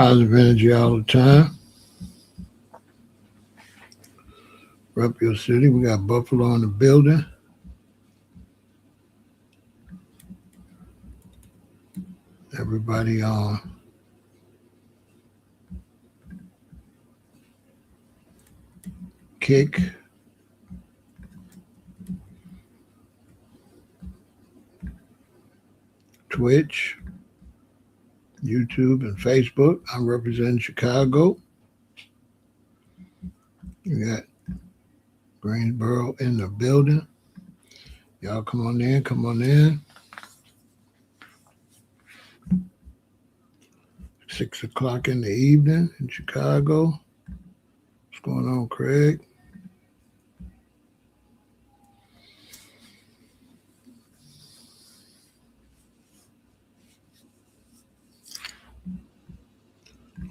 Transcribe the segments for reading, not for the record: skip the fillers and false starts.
Positive energy all the time. Rep your city. We got Buffalo in the building. Everybody on Kick. Twitch, YouTube, and Facebook. I'm representing Chicago. We got Greensboro in the building. Y'all come on in, come on in. 6 o'clock in the evening in Chicago. What's going on, Craig?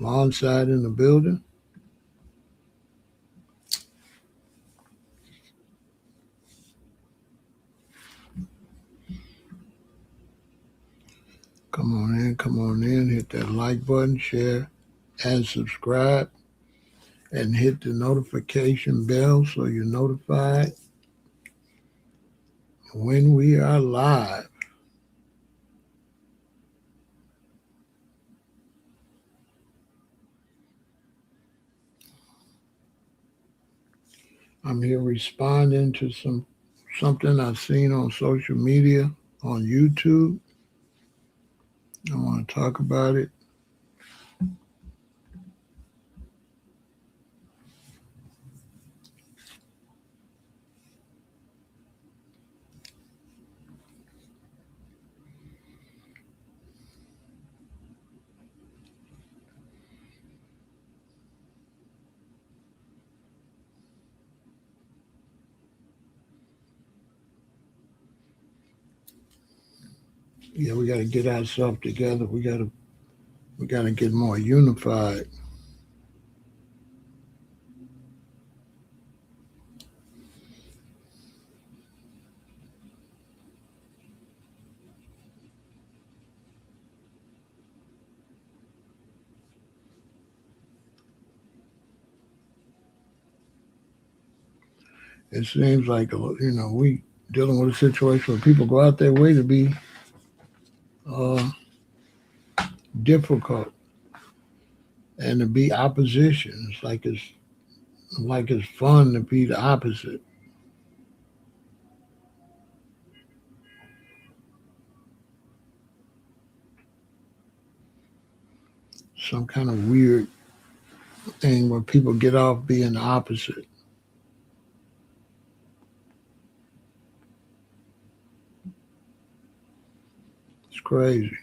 Lawnside in the building. Come on in, hit that like button, share, and subscribe, and hit the notification bell so you're notified when we are live. I'm here responding to something I've seen on social media, on YouTube. I want to talk about it. Yeah, we got to get ourselves together. We got to get more unified. It seems like, we dealing with a situation where people go out their way to be difficult and to be opposition. It's like it's fun to be the opposite. Some kind of weird thing where people get off being the opposite. It's crazy.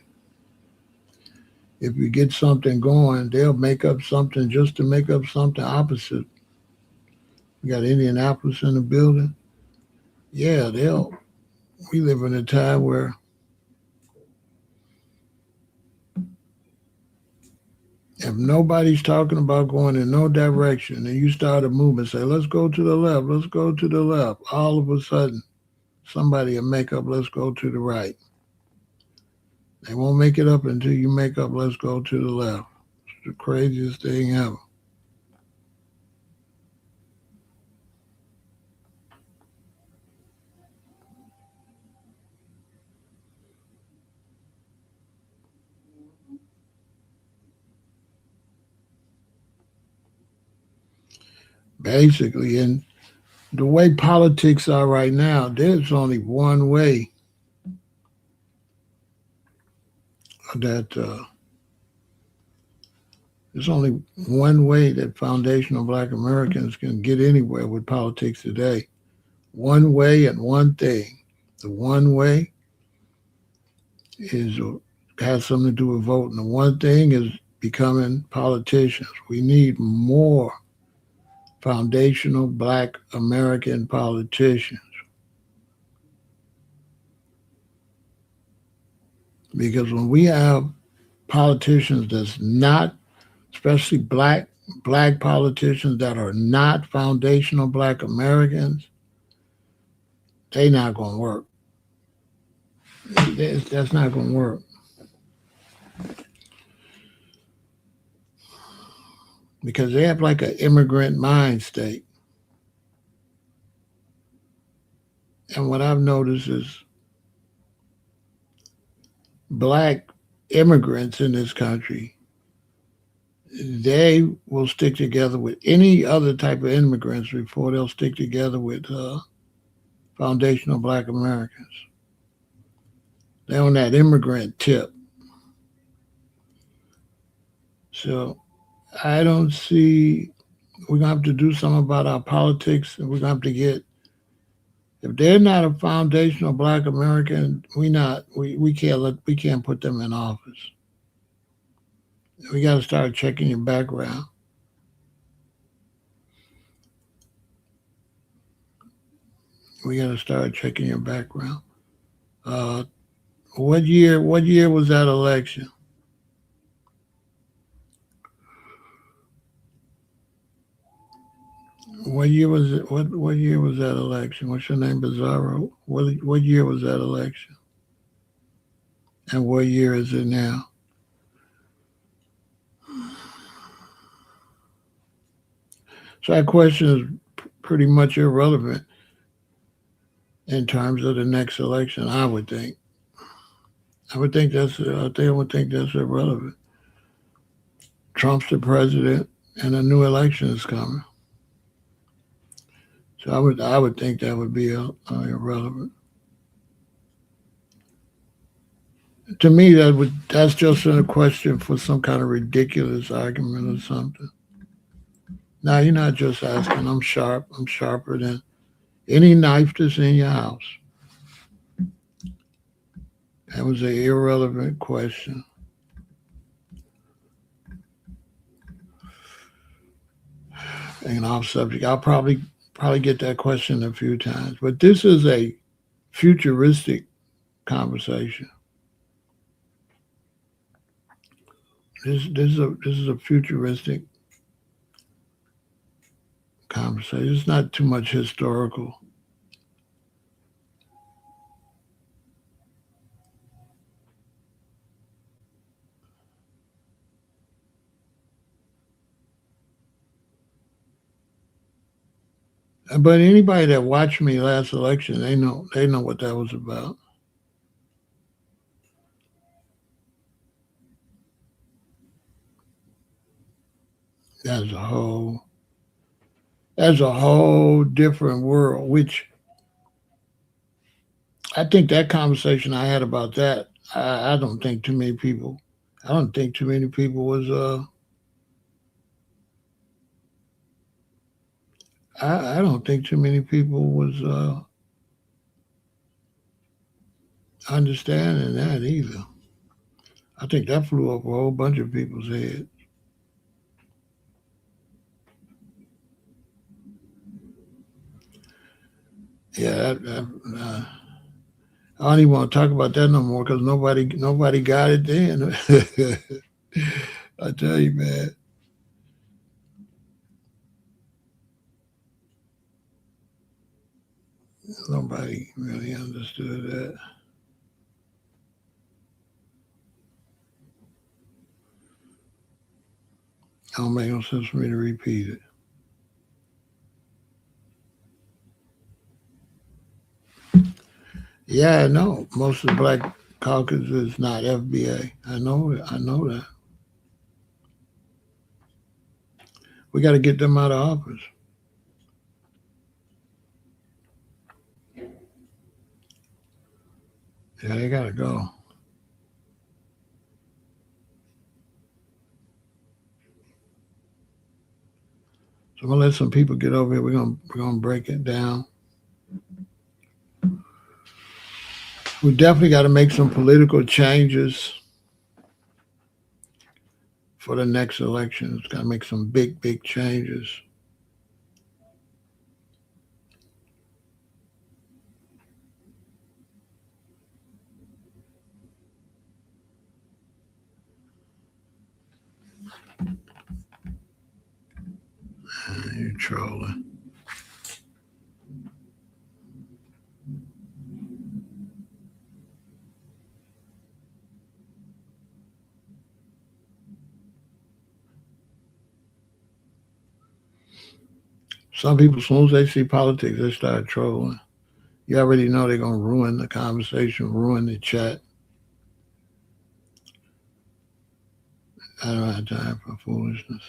If you get something going, they'll make up something just to make up something opposite. We got Indianapolis in the building. Yeah, we live in a time where if nobody's talking about going in no direction and you start a movement, say, let's go to the left, let's go to the left, all of a sudden, somebody will make up, let's go to the right. They won't make it up until you make up, let's go to the left. It's the craziest thing ever. Basically, and the way politics are right now, there's only one way that there's only one way that foundational Black Americans can get anywhere with politics today. One way and one thing. The one way has something to do with voting. The one thing is becoming politicians. We need more foundational Black American politicians. Because when we have politicians that's not, especially black politicians that are not foundational Black Americans, they not going to work. That's not going to work. because they have like an immigrant mind state. And what I've noticed is black immigrants in this country, they will stick together with any other type of immigrants before they'll stick together with foundational black Americans. They're on that immigrant tip. So I don't see, we're gonna have to do something about our politics, and we're gonna have to get, if they're not a foundational black American, we can't put them in office. We gotta start checking your background. We gotta start checking your background. Uh, what year was that election? What year was it? What year was that election? What's your name, Bizarro? What year was that election? And what year is it now? So that question is pretty much irrelevant in terms of the next election. I would think. I would think that's irrelevant. Trump's the president, and a new election is coming. So I would think that would be irrelevant. To me, that's just a question for some kind of ridiculous argument or something. Now you're not just asking. I'm sharp. I'm sharper than any knife that's in your house. That was an irrelevant question. And off subject. I'll probably get that question a few times, but this is a futuristic conversation. This is a futuristic conversation. It's not too much historical. But anybody that watched me last election, they know what that was about. That's a whole that's a whole different world. Which I think that conversation I had about that, I don't think too many people. I don't think too many people was. I don't think too many people was understanding that either. I think that flew over a whole bunch of people's heads. Yeah, I don't even want to talk about that no more because nobody got it then. I tell you, man, nobody really understood that. It don't make no sense for me to repeat it. Yeah, I know. Most of the Black Caucus is not FBA. I know it. I know that. We got to get them out of office. Yeah, they got to go. So I'm gonna let some people get over here. We're gonna break it down. We definitely got to make some political changes for the next election. It's got to make some big changes. You're trolling. Some people, as soon as they see politics, they start trolling. You already know they're going to ruin the conversation, ruin the chat. I don't have time for foolishness.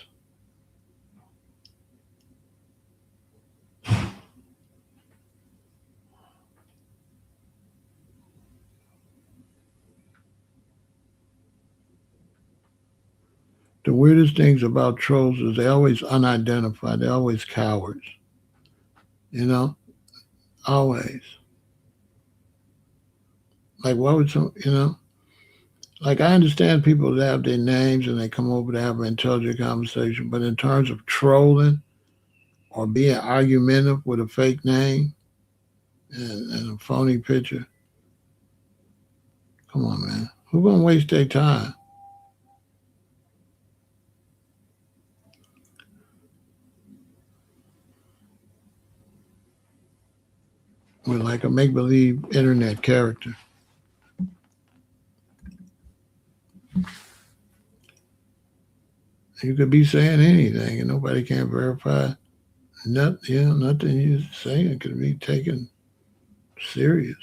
The weirdest things about trolls is they're always unidentified. They're always cowards. You know, always. Like, what would some, like I understand people that have their names and they come over to have an intelligent conversation, but in terms of trolling or being argumentative with a fake name and a phony picture, come on, man. Who's going to waste their time? With like a make believe internet character. You could be saying anything and nobody can verify nothing you're saying could be taken serious.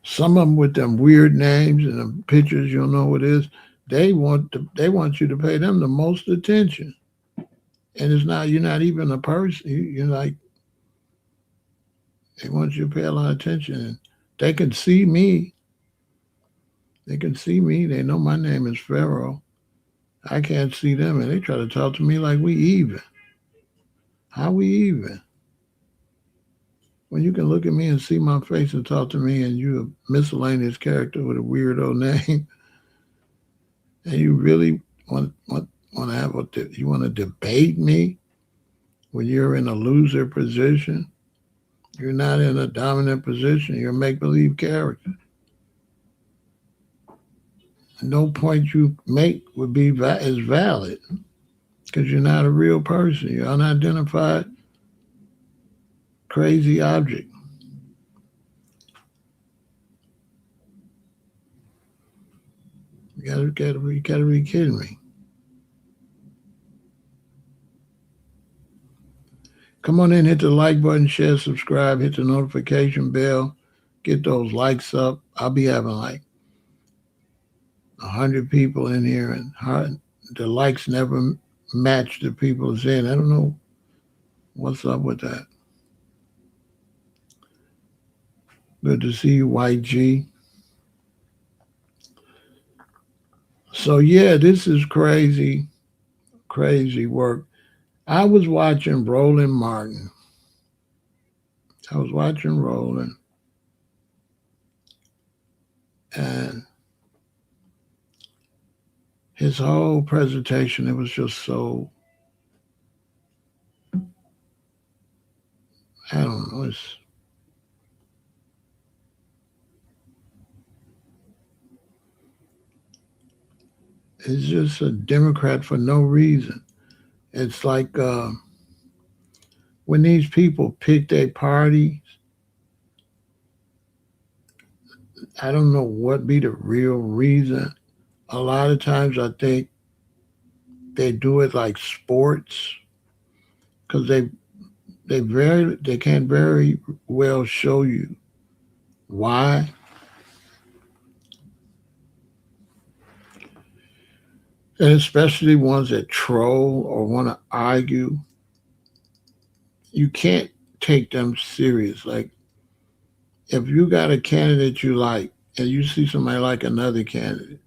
Some of them with them weird names and the pictures, you don't know what it is. They want you to pay them the most attention, and it's not you're not even a person. You're like they want you to pay a lot of attention, and they can see me. They can see me. They know my name is Pharaoh. I can't see them, and they try to talk to me like we even. How we even? When you can look at me and see my face and talk to me, and you're a miscellaneous character with a weirdo name, and you really want to have you want to debate me when you're in a loser position. You're not in a dominant position. You're a make believe character. No point you make would be is valid because you're not a real person. You're unidentified, crazy object. You gotta be kidding me. Come on in, hit the like button, share, subscribe, hit the notification bell, get those likes up. I'll be having like 100 people in here, and the likes never match the people's in. I don't know what's up with that. Good to see you, YG. So yeah, this is crazy, crazy work. I was watching Roland Martin. I was watching Roland, and his whole presentation, it was just so, I don't know, it's just a Democrat for no reason. It's like when these people pick their party, I don't know what be the real reason. A lot of times I think they do it like sports because they can't very well show you why. And especially ones that troll or want to argue, you can't take them serious. Like if you got a candidate you like and you see somebody like another candidate,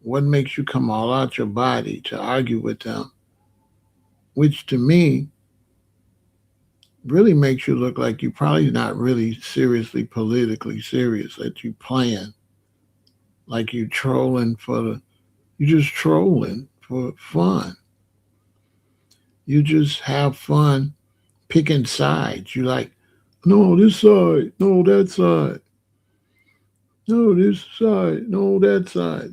what makes you come all out your body to argue with them? Which to me really makes you look like you're probably not really seriously politically serious, that you plan, like you trolling you just trolling for fun. You just have fun picking sides. You like, no, this side, no, that side, no, this side, no, that side,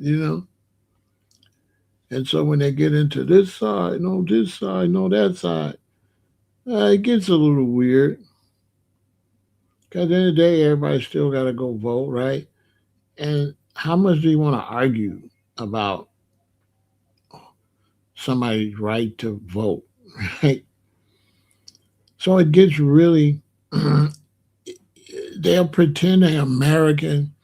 And so when they get into this side, no this side, no that side, it gets a little weird. Because at the end of the day, everybody still got to go vote, right? And how much do you want to argue about somebody's right to vote, right? So it gets really, they'll pretend they're American.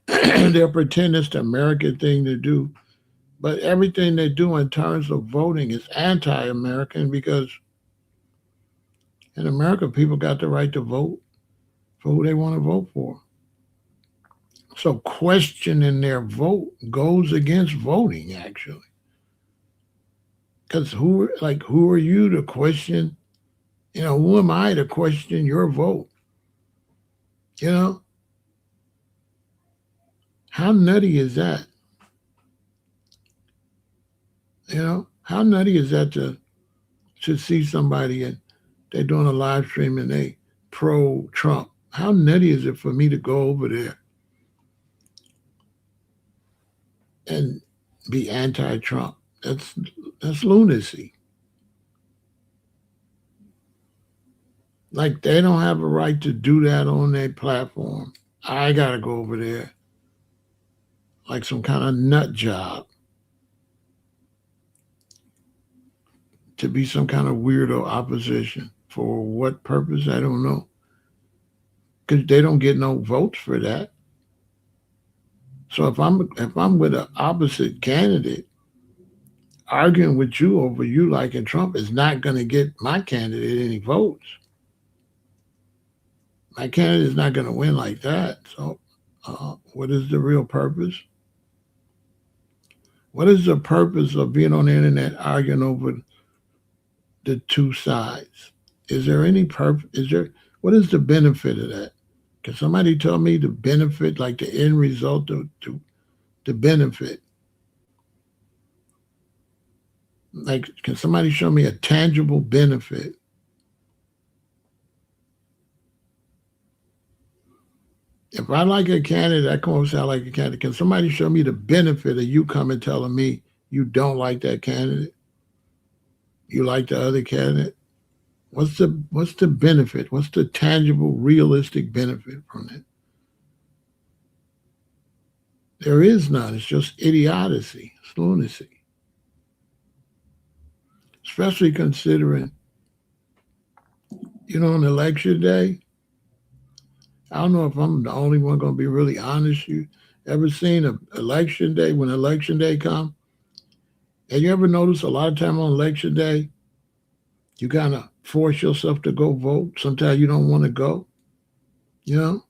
They'll pretend it's the American thing to do. But everything they do in terms of voting is anti American because in America, people got the right to vote for who they want to vote for. So questioning their vote goes against voting, actually. Because who are you to question? Who am I to question your vote? You know, how nutty is that? How nutty is that to see somebody and they're doing a live stream and they pro Trump? How nutty is it for me to go over there and be anti-Trump? That's lunacy. Like they don't have a right to do that on their platform. I gotta go over there like some kind of nut job to be some kind of weirdo opposition. For what purpose? I don't know. Because they don't get no votes for that. So if I'm with an opposite candidate, arguing with you over you liking Trump is not going to get my candidate any votes. My candidate is not going to win like that. So, what is the real purpose? What is the purpose of being on the internet arguing over the two sides? Is there any purpose? What is the benefit of that? Can somebody tell me the benefit, like the end result of the benefit? Like, can somebody show me a tangible benefit? If I like a candidate, I come over and say I like a candidate. Can somebody show me the benefit of you coming telling me you don't like that candidate? You like the other candidate? What's the benefit? What's the tangible, realistic benefit from it? There is none. It's just idiocy. It's lunacy. Especially considering, on election day, I don't know if I'm the only one going to be really honest. You ever seen an election day when election day come? And you ever notice a lot of time on election day, you kind of force yourself to go vote. Sometimes you don't want to go, you know?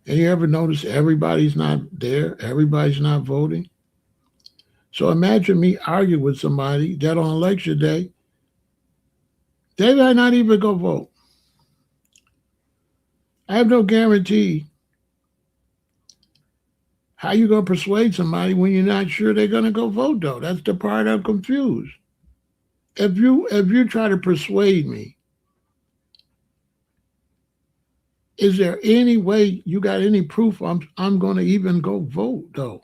And you ever notice everybody's not there? Everybody's not voting? So imagine me argue with somebody that on election day, they might not even go vote. I have no guarantee. How you going to persuade somebody when you're not sure they're going to go vote, though? That's the part I'm confused. If you try to persuade me, is there any way you got any proof I'm going to even go vote, though?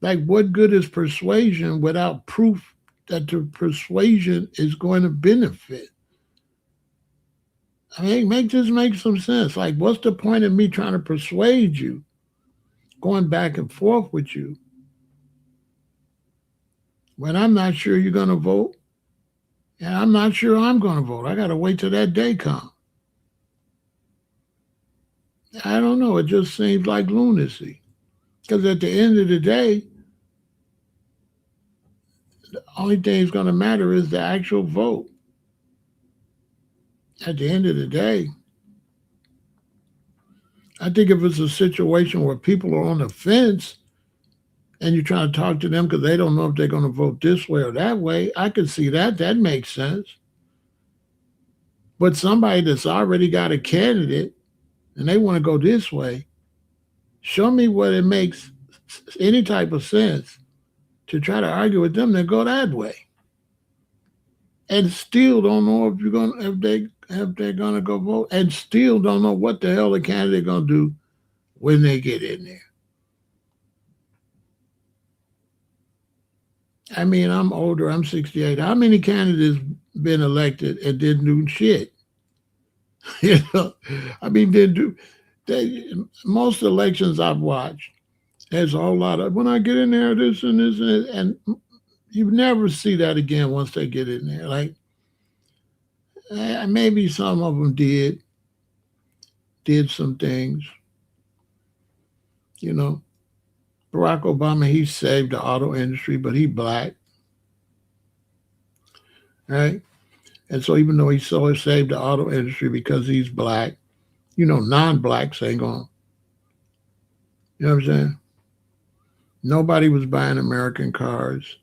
Like, what good is persuasion without proof that the persuasion is going to benefit? I mean, make some sense. Like, what's the point of me trying to persuade you, going back and forth with you, when I'm not sure you're going to vote, and I'm not sure I'm going to vote? I got to wait till that day comes. I don't know. It just seems like lunacy. Because at the end of the day, the only thing that's going to matter is the actual vote. At the end of the day, I think if it's a situation where people are on the fence and you're trying to talk to them because they don't know if they're going to vote this way or that way, I could see that. That makes sense. But somebody that's already got a candidate and they want to go this way, show me what it makes any type of sense to try to argue with them that go that way, and still don't know if they're gonna go vote, and still don't know what the hell the candidate gonna do when they get in there. I mean, I'm older. I'm 68. How many candidates been elected and didn't do shit? You know, I mean, didn't do. They, most elections I've watched, there's a whole lot of when I get in there, this and this and you never see that again once they get in there. Like maybe some of them did some things. You know, Barack Obama, he saved the auto industry, but he black, right? And so even though he so saved the auto industry because he's black, non-blacks ain't going. You know what I'm saying? Nobody was buying American cars.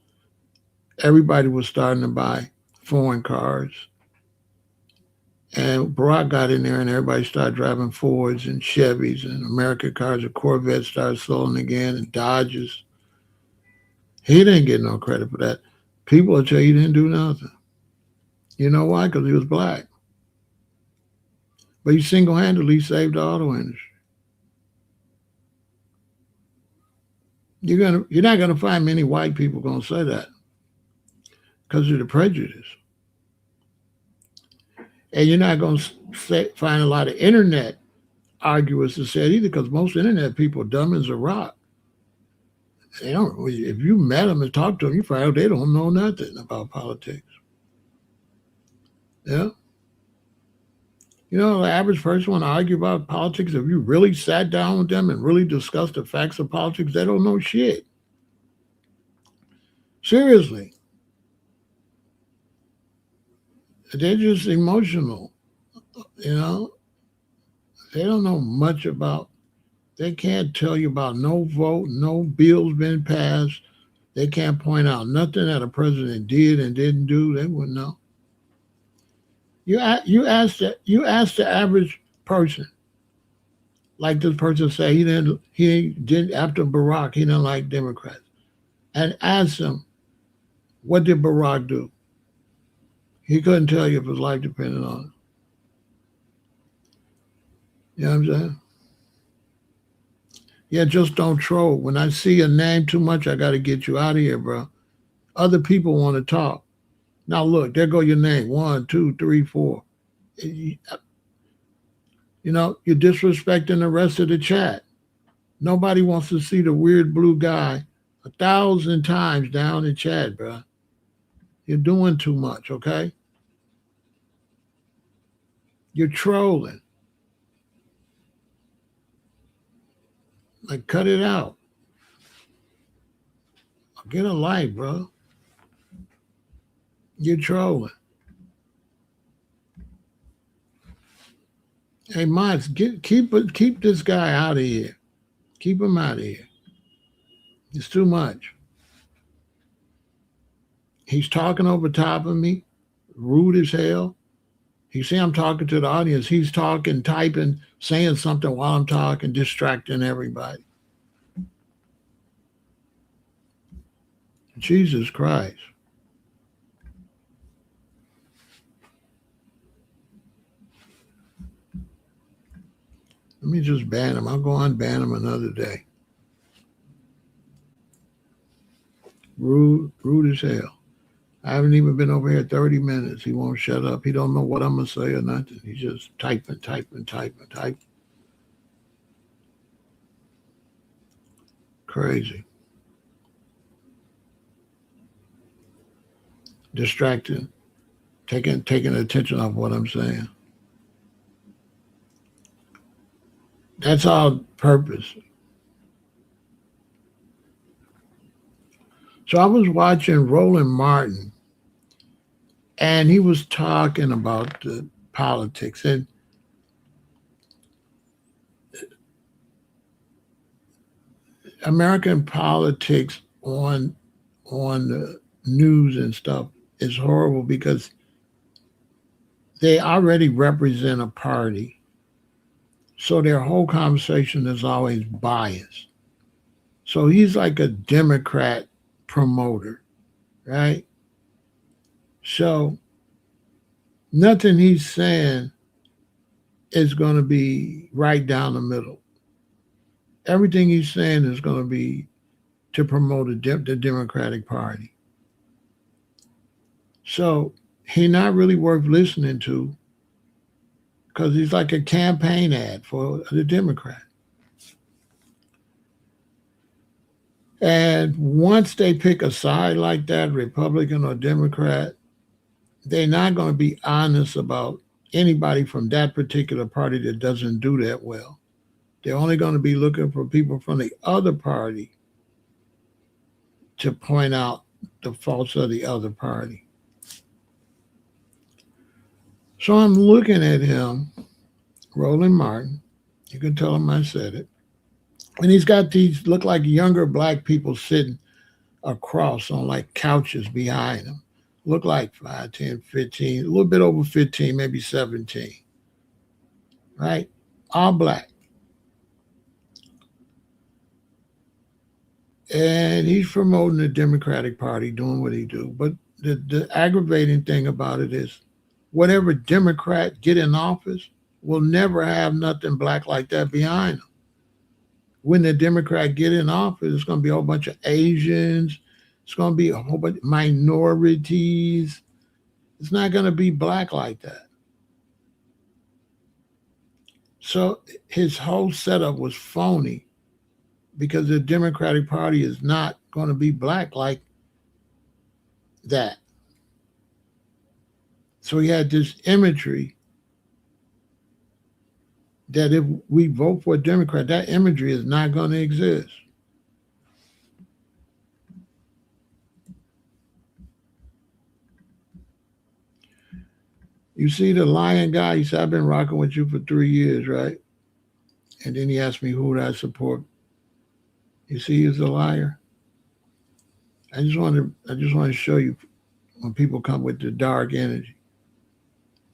Everybody was starting to buy foreign cars. And Barack got in there and everybody started driving Fords and Chevys and American cars and Corvettes started selling again and Dodges. He didn't get no credit for that. People will tell you he didn't do nothing. You know why? Because he was black. But he single-handedly saved the auto industry. You're not gonna find many white people gonna say that because of the prejudice, and you're not gonna find a lot of internet arguers to say it either because most internet people are dumb as a rock. They don't. If you met them and talked to them, you find out they don't know nothing about politics. Yeah. The average person want to argue about politics. If you really sat down with them and really discussed the facts of politics, they don't know shit. Seriously. They're just emotional. You know, they don't know much about, they can't tell you about no vote, no bills been passed. They can't point out nothing that a president did and didn't do. They wouldn't know. You ask the average person, like this person say he did after Barack, he didn't like Democrats. And ask him, what did Barack do? He couldn't tell you if his life depended on it. You know what I'm saying? Yeah, just don't troll. When I see a name too much, I got to get you out of here, bro. Other people want to talk. Now look, there go your name. 1, 2, 3, 4. You're disrespecting the rest of the chat. Nobody wants to see the weird blue guy 1,000 times down in chat, bro. You're doing too much, okay? You're trolling. Like, cut it out. Get a life, bro. You're trolling. Hey, Mods, keep this guy out of here. Keep him out of here. It's too much. He's talking over top of me, rude as hell. You see, I'm talking to the audience. He's talking, typing, saying something while I'm talking, distracting everybody. Jesus Christ. Let me just ban him. I'll go unban him another day. Rude as hell. I haven't even been over here 30 minutes. He won't shut up. He don't know what I'm going to say or nothing. He's just typing. Crazy. Distracted. Taking attention off what I'm saying. That's all purpose. So I was watching Roland Martin, and he was talking about the politics and American politics on the news and stuff is horrible because they already represent a party. So their whole conversation is always biased. So he's like a Democrat promoter, right? So nothing he's saying is going to be right down the middle. Everything he's saying is going to be to promote the Democratic Party. So he not really worth listening to because he's like a campaign ad for the Democrat. And once they pick a side like that, Republican or Democrat, they're not going to be honest about anybody from that particular party that doesn't do that well. They're only going to be looking for people from the other party to point out the faults of the other party. So I'm looking at him, Roland Martin. You can tell him I said it. And he's got these look like younger black people sitting across on like couches behind him. Look like 5, 10, 15, a little bit over 15, maybe 17. Right? All black. And he's promoting the Democratic Party, doing what he do. But the aggravating thing about it is whatever Democrat get in office will never have nothing black like that behind them. When the Democrat get in office, it's going to be a whole bunch of Asians. It's going to be a whole bunch of minorities. It's not going to be black like that. So his whole setup was phony because the Democratic Party is not going to be black like that. So he had this imagery that if we vote for a Democrat, that imagery is not going to exist. You see the lying guy, he said, I've been rocking with you for 3 years, right? And then he asked me who would I support. You see he's a liar. I just want to show you when people come with the dark energy.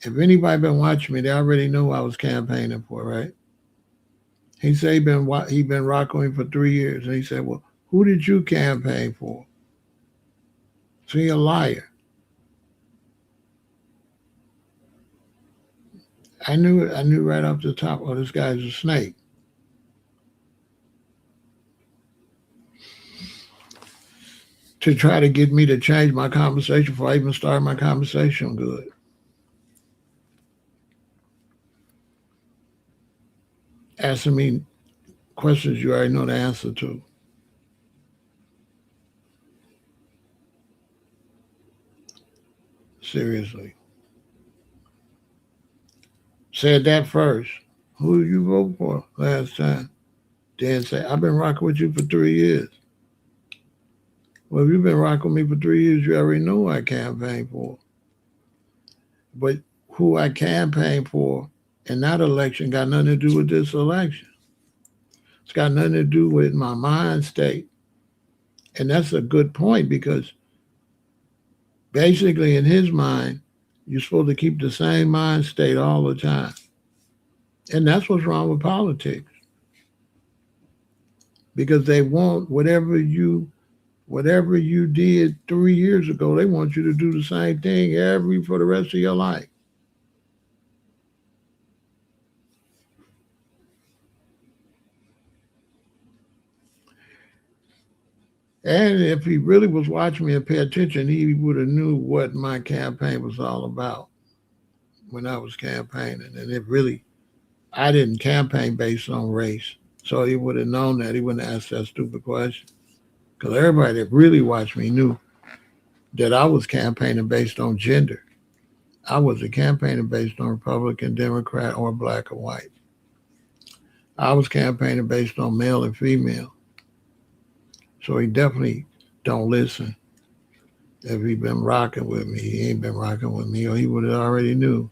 If anybody been watching me, they already know who I was campaigning for, right? He said he been rocking with me for 3 years. And he said, well, who did you campaign for? So he a liar. I knew it. I knew right off the top, oh, this guy's a snake. To try to get me to change my conversation before I even start my conversation good. Asking me questions you already know the answer to. Seriously. Said that first. Who you vote for last time? Then say, I've been rocking with you for 3 years. Well, if you've been rocking with me for 3 years, you already know who I campaigned for. But who I campaigned for in that election got nothing to do with this election. It's got nothing to do with my mind state. And that's a good point because basically in his mind, you're supposed to keep the same mind state all the time. And that's what's wrong with politics. Because they want whatever you did 3 years ago, they want you to do the same thing for the rest of your life. And if he really was watching me and pay attention, he would have knew what my campaign was all about when I was campaigning. And it really, I didn't campaign based on race. So he would have known that. He wouldn't have asked that stupid question. Because everybody that really watched me knew that I was campaigning based on gender. I wasn't campaigning based on Republican, Democrat, or black or white. I was campaigning based on male and female. So he definitely don't listen. If he been rocking with me, he ain't been rocking with me, or he would have already knew.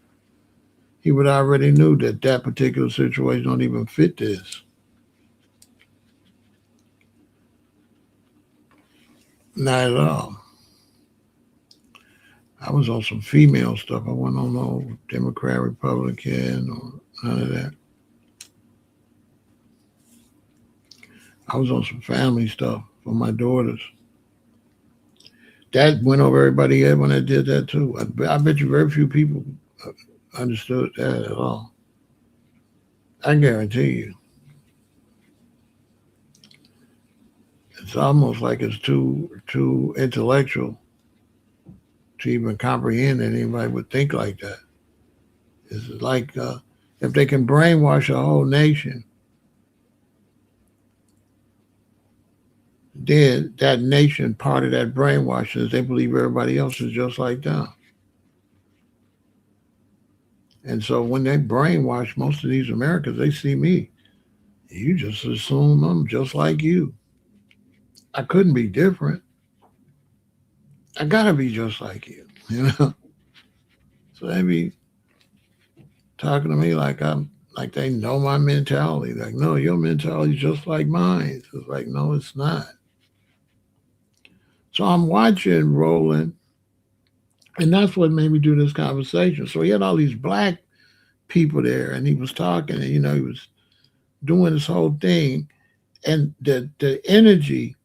He would already knew that that particular situation don't even fit this. Not at all. I was on some female stuff. I wasn't on no Democrat, Republican, or none of that. I was on some family stuff for my daughters. That went over everybody's head when I did that too. I bet you very few people understood that at all. I guarantee you. It's almost like it's too intellectual to even comprehend that anybody would think like that. It's like if they can brainwash a whole nation, then that nation, part of that brainwash is they believe everybody else is just like them. And so when they brainwash most of these Americans, they see me. You just assume I'm just like you. I couldn't be different. I gotta be just like you. You know. So they be talking to me like I'm like they know my mentality. Like, no, your mentality is just like mine. It's like, no, it's not. So I'm watching Roland, and that's what made me do this conversation. So he had all these black people there, and he was talking, and he was doing this whole thing, and the energy,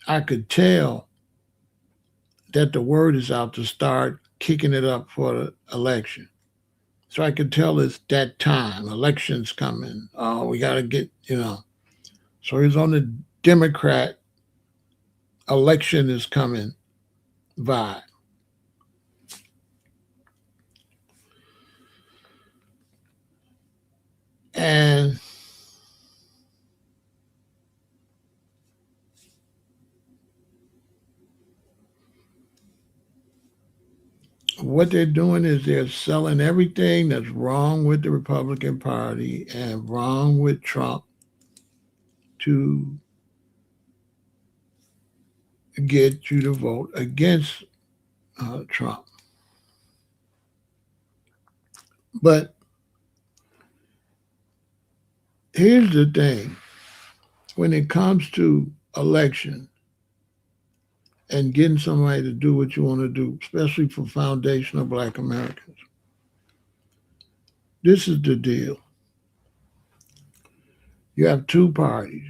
I could tell that the word is out to start kicking it up for the election. So I could tell it's that time. Election's coming. Oh, we got to get. So he's on the Democrat election is coming vibe. And what they're doing is they're selling everything that's wrong with the Republican Party and wrong with Trump to get you to vote against Trump. But here's the thing when it comes to election and getting somebody to do what you want to do, especially for foundational black Americans, this is the deal. You have two parties.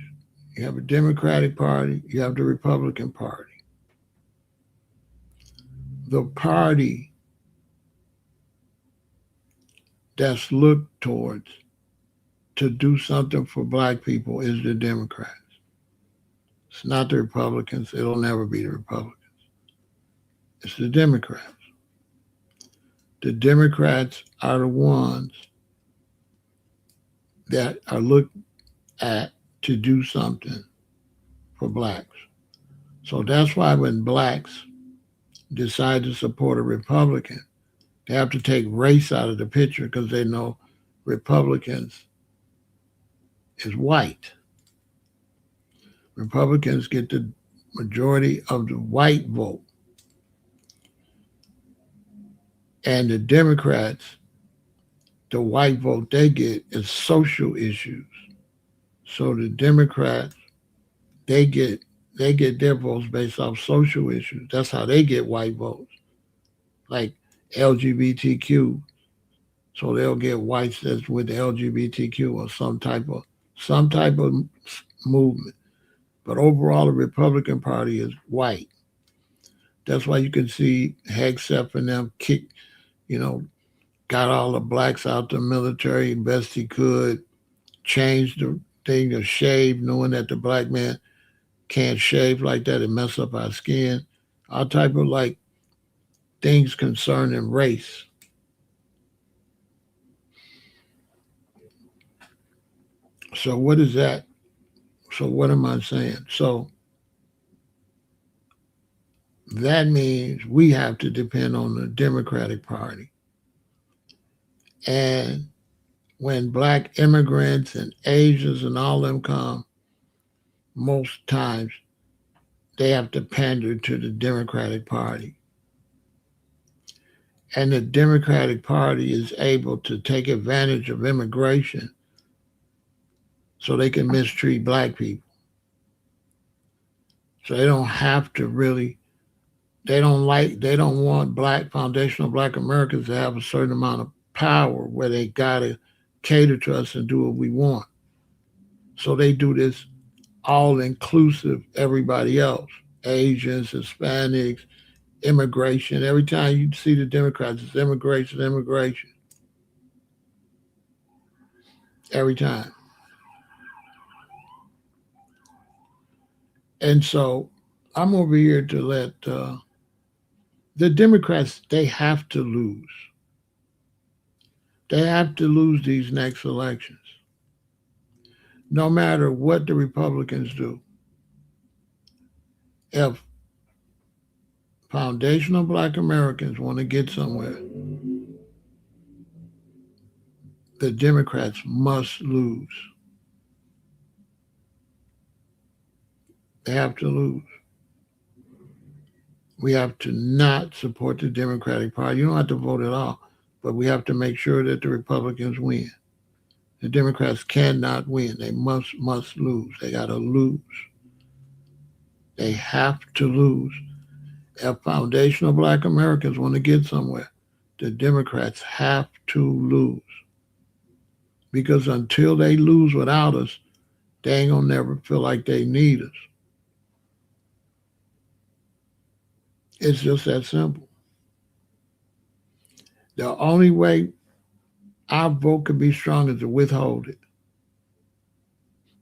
You have a Democratic Party, you have the Republican Party. The party that's looked towards to do something for black people is the Democrats. It's not the Republicans. It'll never be the Republicans. It's the Democrats. The Democrats are the ones that are looked at to do something for blacks. So that's why when blacks decide to support a Republican, they have to take race out of the picture because they know Republicans is white. Republicans get the majority of the white vote. And the Democrats, the white vote they get is social issues. So the Democrats, they get they get their votes based off social issues. That's how they get white votes, like LGBTQ. So they'll get whites that's with the LGBTQ or some type of movement. But overall, the Republican Party is white. That's why you can see Hegseth and them you know, got all the blacks out the military best he could, changed the thing to shave, knowing that the black man can't shave like that and mess up our skin. All type of like things concerning race. So what is that? So what am I saying? So that means we have to depend on the Democratic Party. And when black immigrants and Asians and all them come, most times they have to pander to the Democratic Party. And the Democratic Party is able to take advantage of immigration so they can mistreat black people. So they don't have to really, they don't want black, foundational black Americans to have a certain amount of power where they got to cater to us and do what we want. So they do this all inclusive, everybody else, Asians, Hispanics, immigration. Every time you see the Democrats, it's immigration, immigration. Every time. And so I'm over here to let The Democrats, they have to lose. They have to lose these next elections, no matter what the Republicans do. If foundational black Americans want to get somewhere, the Democrats must lose. They have to lose. We have to not support the Democratic Party. You don't have to vote at all, but we have to make sure that the Republicans win. The Democrats cannot win. They must lose. They got to lose. They have to lose. If foundational black Americans want to get somewhere, the Democrats have to lose. Because until they lose without us, they ain't gonna never feel like they need us. It's just that simple. The only way our vote can be strong is to withhold it.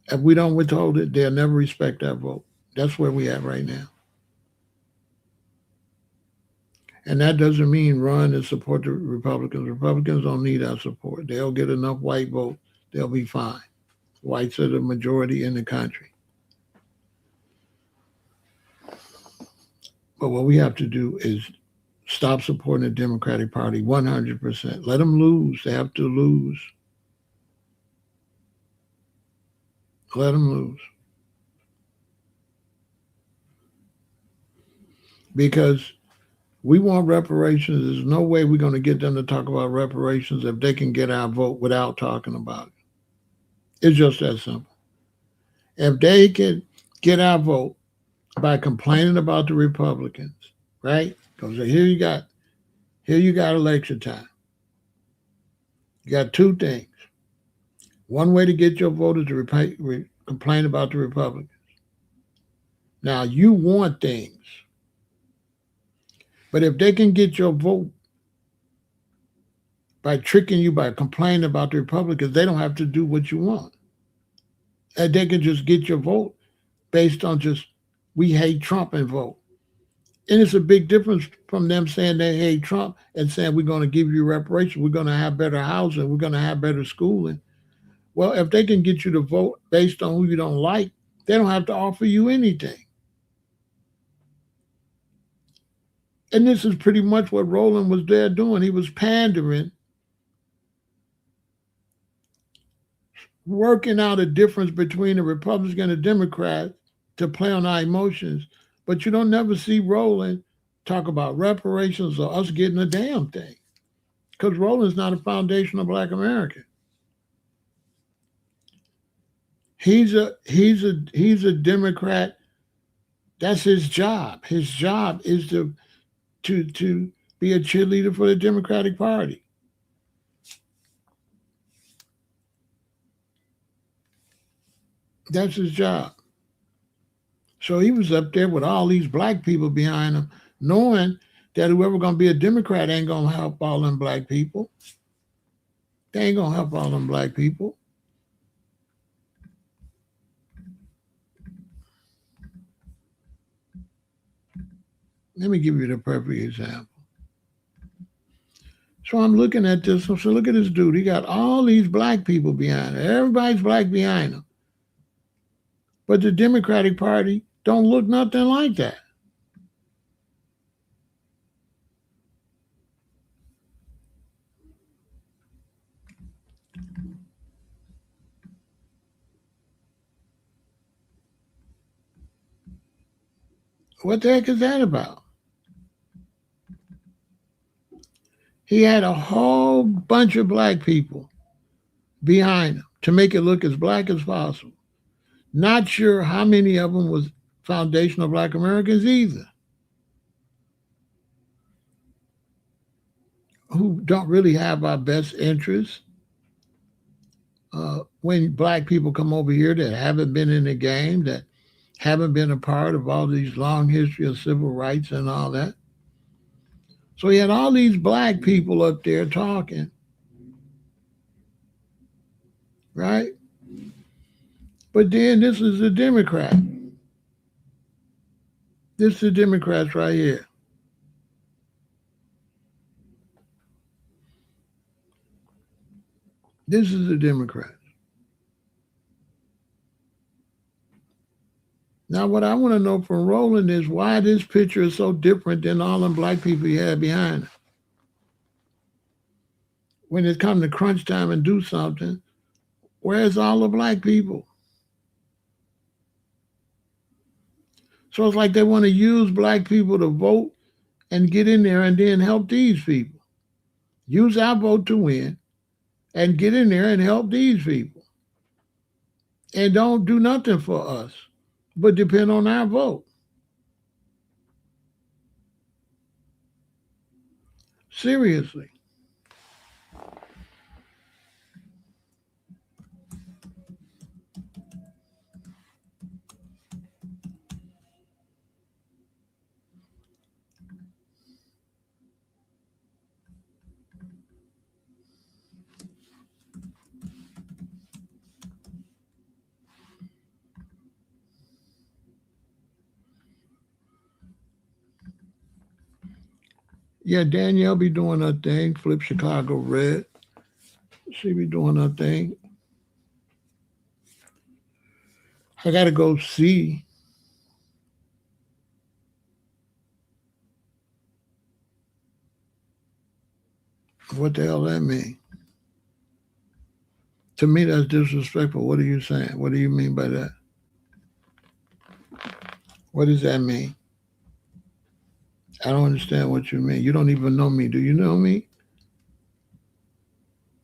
If we don't withhold it, they'll never respect our vote. That's where we at right now. And that doesn't mean run and support the Republicans. Republicans don't need our support. They'll get enough white vote. They'll be fine. Whites are the majority in the country. But what we have to do is stop supporting the Democratic Party 100%. Let them lose. They have to lose. Let them lose. Because we want reparations. There's no way we're going to get them to talk about reparations if they can get our vote without talking about it. It's just that simple. If they can get our vote by complaining about the Republicans, right? Because here you got election time. You got two things. One way to get your vote is to complain about the Republicans. Now you want things, but if they can get your vote by tricking you by complaining about the Republicans, they don't have to do what you want. And they can just get your vote based on just we hate Trump and vote. And it's a big difference from them saying they hate Trump and saying we're going to give you reparations, we're going to have better housing, we're going to have better schooling. Well, if they can get you to vote based on who you don't like, they don't have to offer you anything. And this is pretty much what Roland was there doing. He was pandering, working out a difference between a Republican and a Democrat to play on our emotions. But you don't never see Roland talk about reparations or us getting a damn thing. Because Roland's not a foundational black American. He's a Democrat. That's his job. His job is to be a cheerleader for the Democratic Party. That's his job. So he was up there with all these black people behind him, knowing that whoever going to be a Democrat ain't going to help all them black people. They ain't going to help all them black people. Let me give you the perfect example. So I'm looking at this. So look at this dude. He got all these black people behind him. Everybody's black behind him. But the Democratic Party don't look nothing like that. What the heck is that about? He had a whole bunch of black people behind him to make it look as black as possible. Not sure how many of them was foundational black Americans either, who don't really have our best interests. When black people come over here that haven't been in the game, that haven't been a part of all these long history of civil rights and all that. So he had all these black people up there talking, right? But then this is a Democrat. This is the Democrats right here. This is the Democrats. Now, what I want to know from Roland is why this picture is so different than all them black people he had behind him. When it comes to crunch time and do something, where's all the black people? So it's like they want to use black people to vote and get in there and then help these people. Use our vote to win and get in there and help these people. And don't do nothing for us, but depend on our vote. Seriously. Yeah, Danielle be doing her thing. Flip Chicago Red. She be doing her thing. I got to go see. What the hell that mean? To me, that's disrespectful. What are you saying? What do you mean by that? What does that mean? I don't understand what you mean. You don't even know me. Do you know me?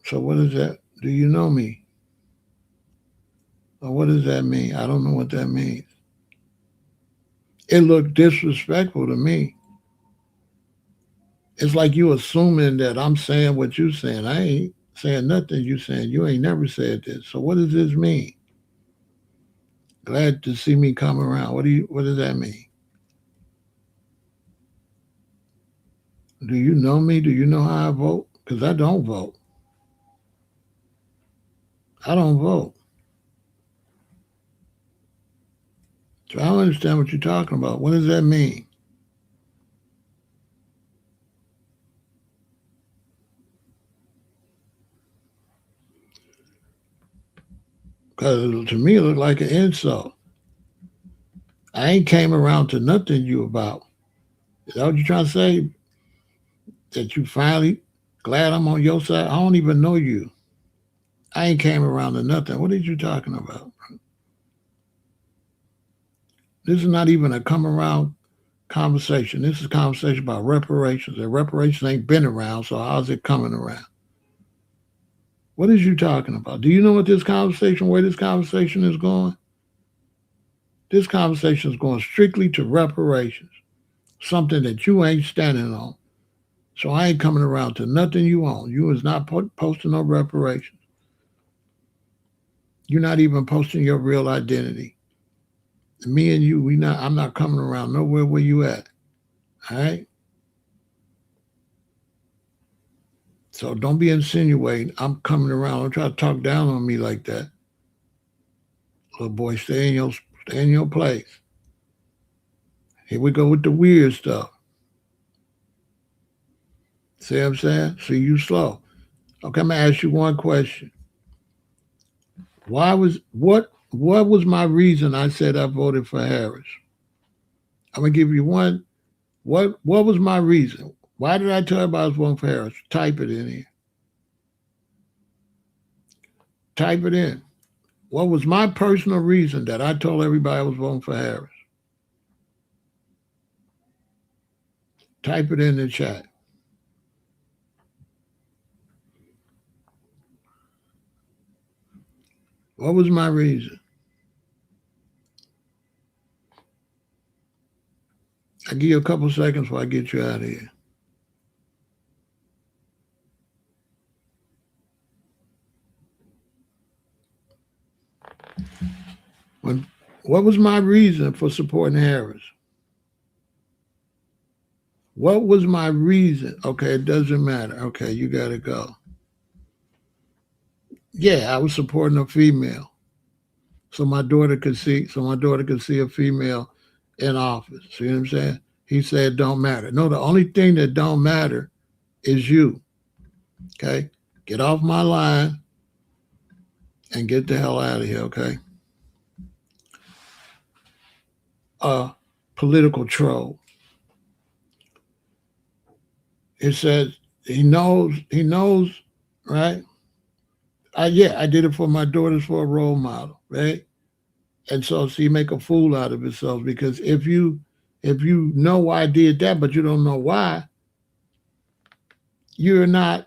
So what is that? Do you know me? Or what does that mean? I don't know what that means. It looked disrespectful to me. It's like you assuming that I'm saying what you saying. I ain't saying nothing you saying. You ain't never said this. So what does this mean? Glad to see me come around. What does that mean? Do you know me? Do you know how I vote? Because I don't vote. I don't vote. So I don't understand what you're talking about. What does that mean? Because to me, it looked like an insult. I ain't came around to nothing you about. Is that what you're trying to say? That you finally glad I'm on your side? I don't even know you. I ain't came around to nothing. What are you talking about? This is not even a come around conversation. This is a conversation about reparations. And reparations ain't been around, so how's it coming around? What is you talking about? Do you know what where this conversation is going? This conversation is going strictly to reparations, something that you ain't standing on. So I ain't coming around to nothing you own. You is not posting no reparations. You're not even posting your real identity. Me and you, I'm not coming around nowhere where you at. All right? So don't be insinuating I'm coming around. Don't try to talk down on me like that. Little boy, stay in your place. Here we go with the weird stuff. See what I'm saying? See, you slow. Okay, I'm gonna ask you one question. What was my reason I said I voted for Harris? I'm gonna give you one. What was my reason? Why did I tell everybody I was voting for Harris? Type it in here. Type it in. What was my personal reason that I told everybody I was voting for Harris? Type it in the chat. What was my reason? I give you a couple seconds before I get you out of here. What was my reason for supporting Harris? What was my reason? Okay, it doesn't matter. Okay, you got to go. Yeah, I was supporting a female, so my daughter could see. So my daughter could see a female in office. See what I'm saying? He said, "Don't matter." No, the only thing that don't matter is you. Okay, get off my line. and get the hell out of here, okay? Political troll. It says he knows, right? I did it for my daughters for a role model, right? And so you make a fool out of yourself because if you know why I did that, but you don't know why, you're not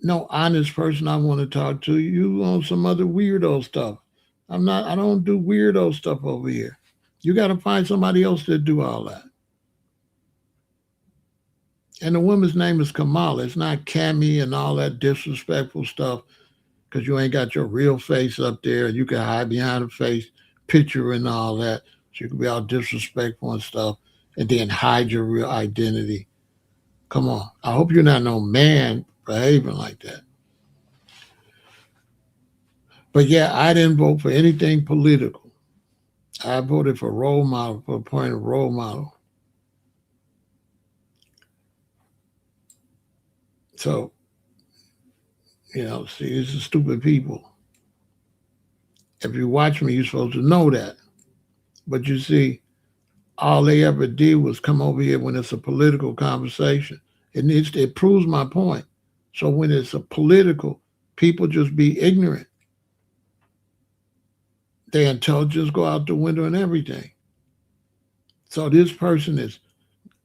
no honest person I want to talk to. You on some other weirdo stuff. I don't do weirdo stuff over here. You got to find somebody else to do all that. And the woman's name is Kamala. It's not Cammy and all that disrespectful stuff because you ain't got your real face up there. You can hide behind a face picture and all that. So you can be all disrespectful and stuff and then hide your real identity. Come on. I hope you're not no man behaving like that. But yeah, I didn't vote for anything political. I voted for role model, for a point of role model. So, see, these are stupid people. If you watch me, you're supposed to know that. But you see, all they ever did was come over here when it's a political conversation. It proves my point. So when it's a political, people just be ignorant. Their intelligence go out the window and everything. So this person is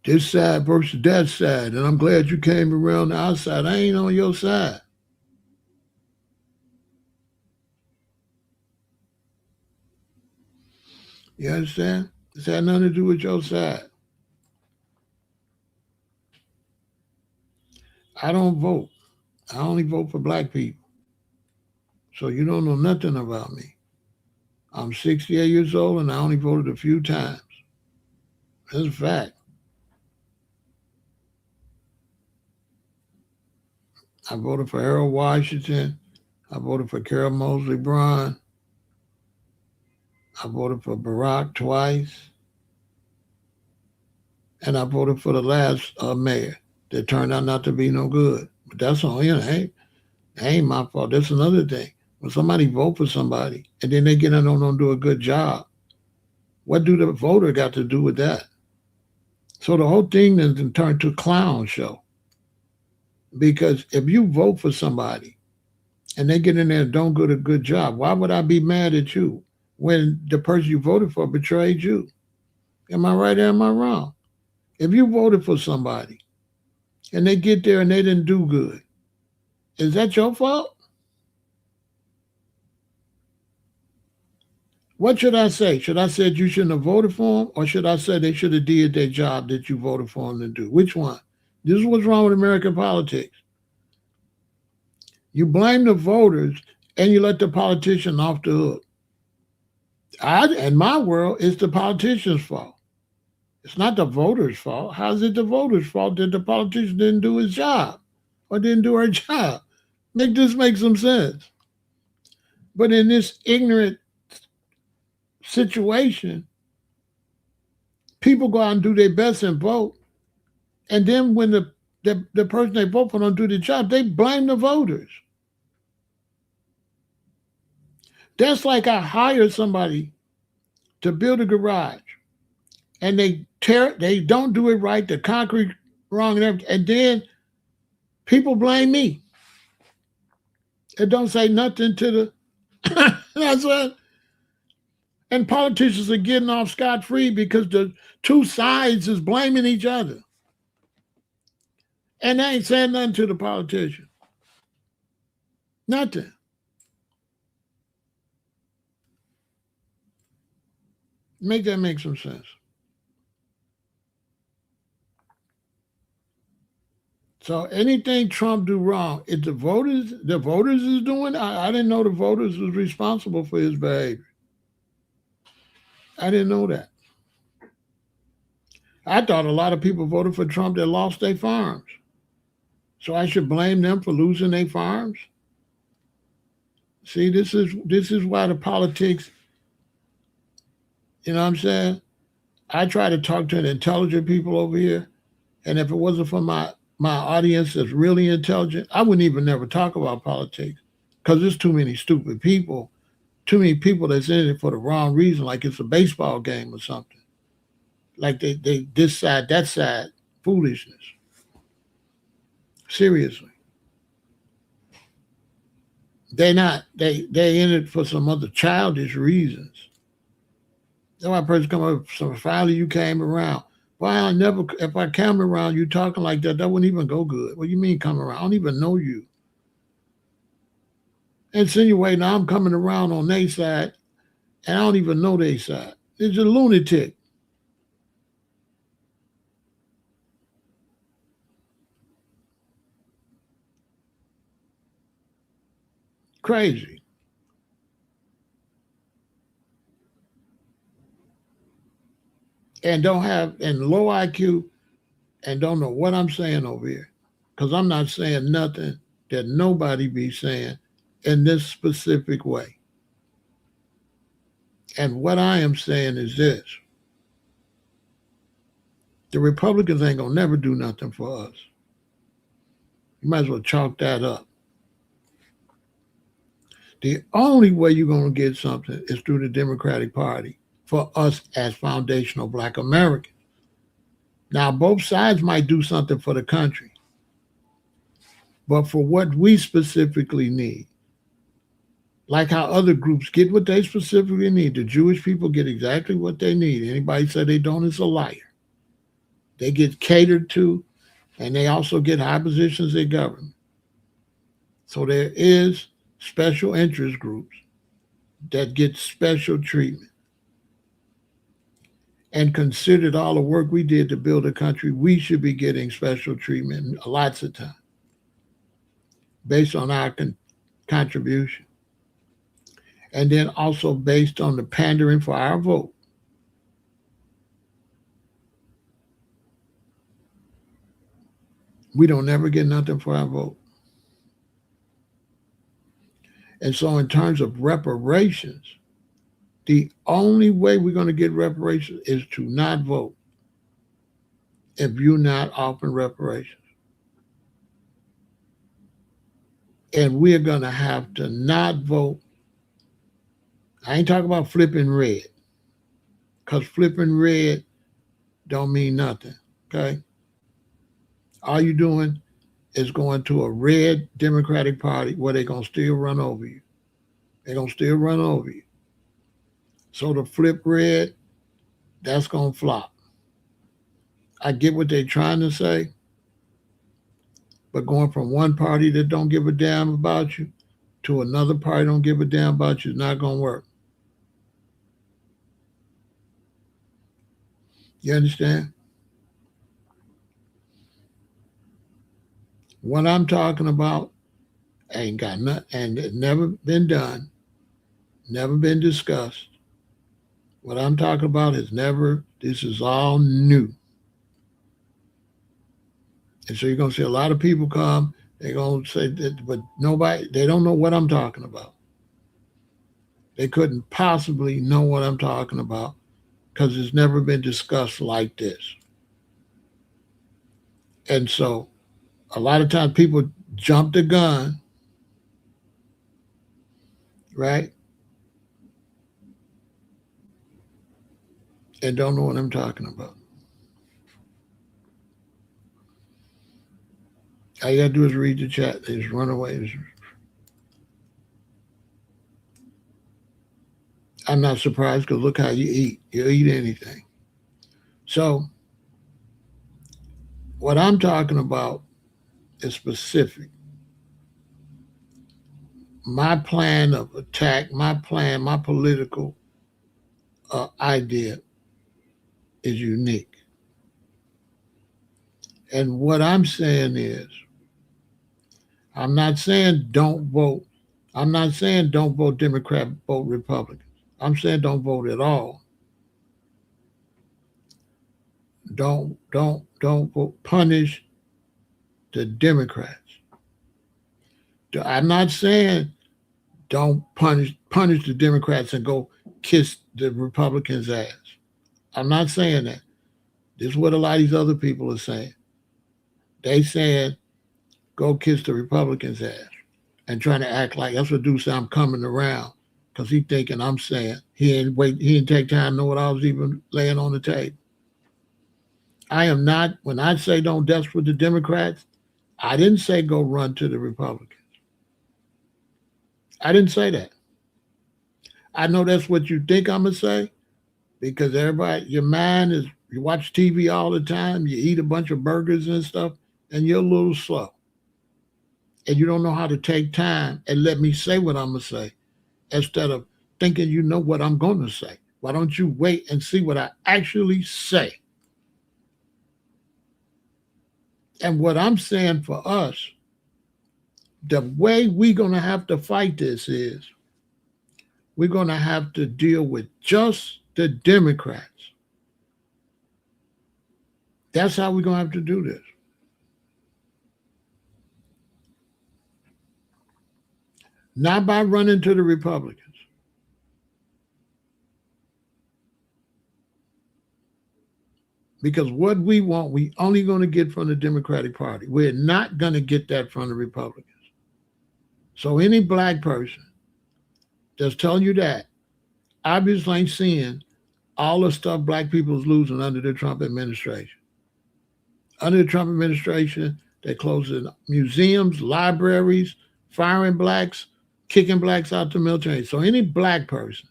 this side versus that side. And I'm glad you came around the outside. I ain't on your side. You understand? This had nothing to do with your side. I don't vote. I only vote for black people. So you don't know nothing about me. I'm 68 years old and I only voted a few times. That's a fact. I voted for Harold Washington. I voted for Carol Moseley Braun. I voted for Barack twice. And I voted for the last mayor that turned out not to be no good. But that's on ain't my fault. That's another thing. When somebody vote for somebody and then they get in and don't do a good job, what do the voter got to do with that? So the whole thing then turned to a clown show. Because if you vote for somebody and they get in there and don't do a good job, why would I be mad at you when the person you voted for betrayed you? Am I right or am I wrong? If you voted for somebody and they get there and they didn't do good, is that your fault? What should I say? Should I say you shouldn't have voted for them, or should I say they should have did their job that you voted for them to do? Which one? This is what's wrong with American politics. You blame the voters and you let the politician off the hook. In my world, it's the politician's fault. It's not the voters' fault. How's it the voters' fault that the politician didn't do his job or didn't do her job? Make this make some sense. But in this ignorant situation, people go out and do their best and vote. And then when the person they vote for don't do the job, they blame the voters. That's like I hired somebody to build a garage and they don't do it right, the concrete wrong and everything, and then people blame me. It don't say nothing to the that's what. And politicians are getting off scot-free because the two sides is blaming each other. And they ain't saying nothing to the politician. Nothing. Make that make some sense. So anything Trump do wrong, if the voters is doing, I didn't know the voters was responsible for his behavior. I didn't know that. I thought a lot of people voted for Trump that lost their farms. So I should blame them for losing their farms? See, this is why the politics, you know what I'm saying? I try to talk to the intelligent people over here, and if it wasn't for my audience that's really intelligent, I wouldn't even never talk about politics because there's too many stupid people, too many people that's in it for the wrong reason, like it's a baseball game or something. Like they this side, that side, foolishness. Seriously. They in it for some other childish reasons. Then one person come up, so finally you came around. Why I never if I come around you talking like that, that wouldn't even go good. What do you mean come around? I don't even know you. Insinuating I'm coming around on their side and I don't even know their side. It's a lunatic. Crazy. And don't have and low IQ and don't know what I'm saying over here. Because I'm not saying nothing that nobody be saying in this specific way. And what I am saying is this: the Republicans ain't gonna never do nothing for us. You might as well chalk that up. The only way you're gonna get something is through the Democratic Party for us as foundational Black Americans. Now, both sides might do something for the country, but for what we specifically need, like how other groups get what they specifically need, the Jewish people get exactly what they need. Anybody say they don't is a liar. They get catered to, and they also get high positions in government. So there is special interest groups that get special treatment. And considered all the work we did to build a country, we should be getting special treatment lots of time based on our contribution. And then also based on the pandering for our vote. We don't never get nothing for our vote. And so in terms of reparations, the only way we're going to get reparations is to not vote if you're not offering reparations. And we're going to have to not vote. I ain't talking about flipping red, because flipping red don't mean nothing, okay? All you doing is going to a red Democratic Party where they're going to still run over you. They're going to still run over you. So the flip red, that's going to flop. I get what they're trying to say, but going from one party that don't give a damn about you to another party don't give a damn about you is not going to work. You understand? What I'm talking about ain't got nothing, and it never been done, never been discussed. What I'm talking about is never, this is all new. And so you're going to see a lot of people come, they're going to say that, but nobody, they don't know what I'm talking about. They couldn't possibly know what I'm talking about because it's never been discussed like this. And so a lot of times people jump the gun, right? And don't know what I'm talking about. All you got to do is read the chat. They just run away. I'm not surprised because look how you eat. You eat anything. So what I'm talking about is specific. My plan of attack, my plan, my political idea is unique. And what I'm saying is, I'm not saying don't vote. I'm not saying don't vote Democrat, vote Republican. I'm saying don't vote at all. Don't vote, punish the Democrats. I'm not saying don't punish the Democrats and go kiss the Republicans' ass. I'm not saying that. This is what a lot of these other people are saying. They saying go kiss the Republicans' ass. and trying to act like that's what dude said, I'm coming around because he thinking I'm saying he didn't take time to know what I was even laying on the table. I am not, when I say don't desk with the Democrats, I didn't say go run to the Republicans. I didn't say that. I know that's what you think I'm going to say because everybody, your mind is, you watch TV all the time, you eat a bunch of burgers and stuff, and you're a little slow. And you don't know how to take time and let me say what I'm going to say instead of thinking you know what I'm going to say. Why don't you wait and see what I actually say? And what I'm saying for us, the way we're going to have to fight this is we're going to have to deal with just the Democrats. That's how we're going to have to do this. Not by running to the Republicans. Because what we want, we only going to get from the Democratic Party. We're not going to get that from the Republicans. So any black person that's telling you that obviously ain't seeing all the stuff black people is losing under the Trump administration. Under the Trump administration, they're closing museums, libraries, firing blacks, kicking blacks out the military. So any black person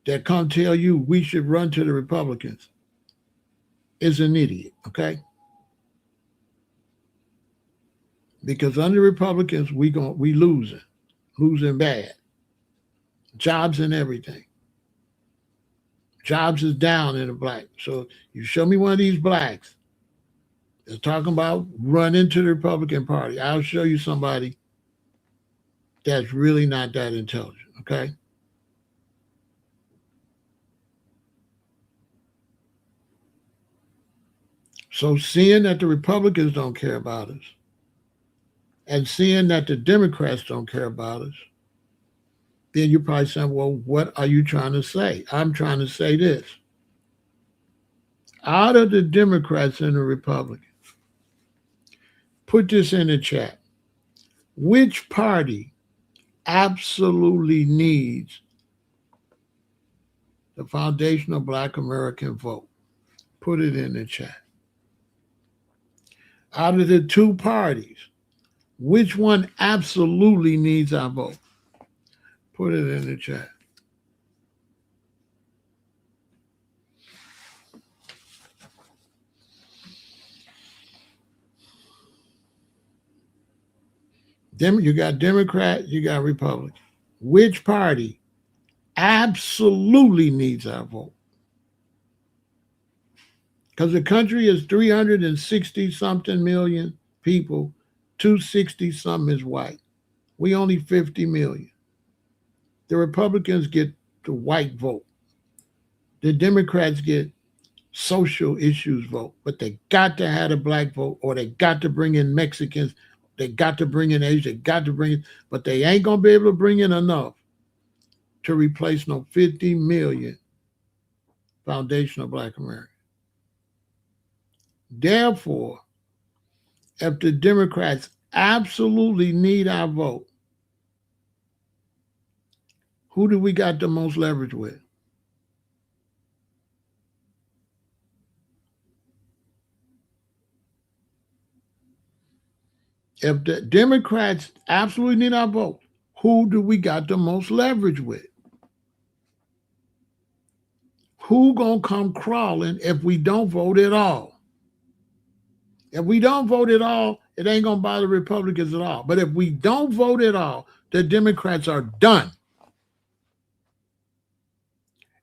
that come tell you we should run to the Republicans is an idiot, okay? Because under Republicans, we losing bad. Jobs and everything. Jobs is down in the black. So you show me one of these blacks that's talking about running to the Republican Party. I'll show you somebody that's really not that intelligent, okay? So seeing that the Republicans don't care about us and seeing that the Democrats don't care about us, then you're probably saying, well, what are you trying to say? I'm trying to say this. Out of the Democrats and the Republicans, put this in the chat. Which party absolutely needs the foundational Black American vote? Put it in the chat. Out of the two parties, which one absolutely needs our vote? Put it in the chat. You got Democrat, you got Republican. Which party absolutely needs our vote? Because the country is 360 something million people, 260 something is white. We only 50 million. The Republicans get the white vote. The Democrats get social issues vote, but they got to have a black vote, or they got to bring in Mexicans, they got to bring in Asia, they got to bring in, but they ain't gonna be able to bring in enough to replace no 50 million foundational Black Americans. Therefore, if the Democrats absolutely need our vote, who do we got the most leverage with? If the Democrats absolutely need our vote, who do we got the most leverage with? Who gonna come crawling if we don't vote at all? If we don't vote at all, it ain't gonna bother Republicans at all. But if we don't vote at all, the Democrats are done.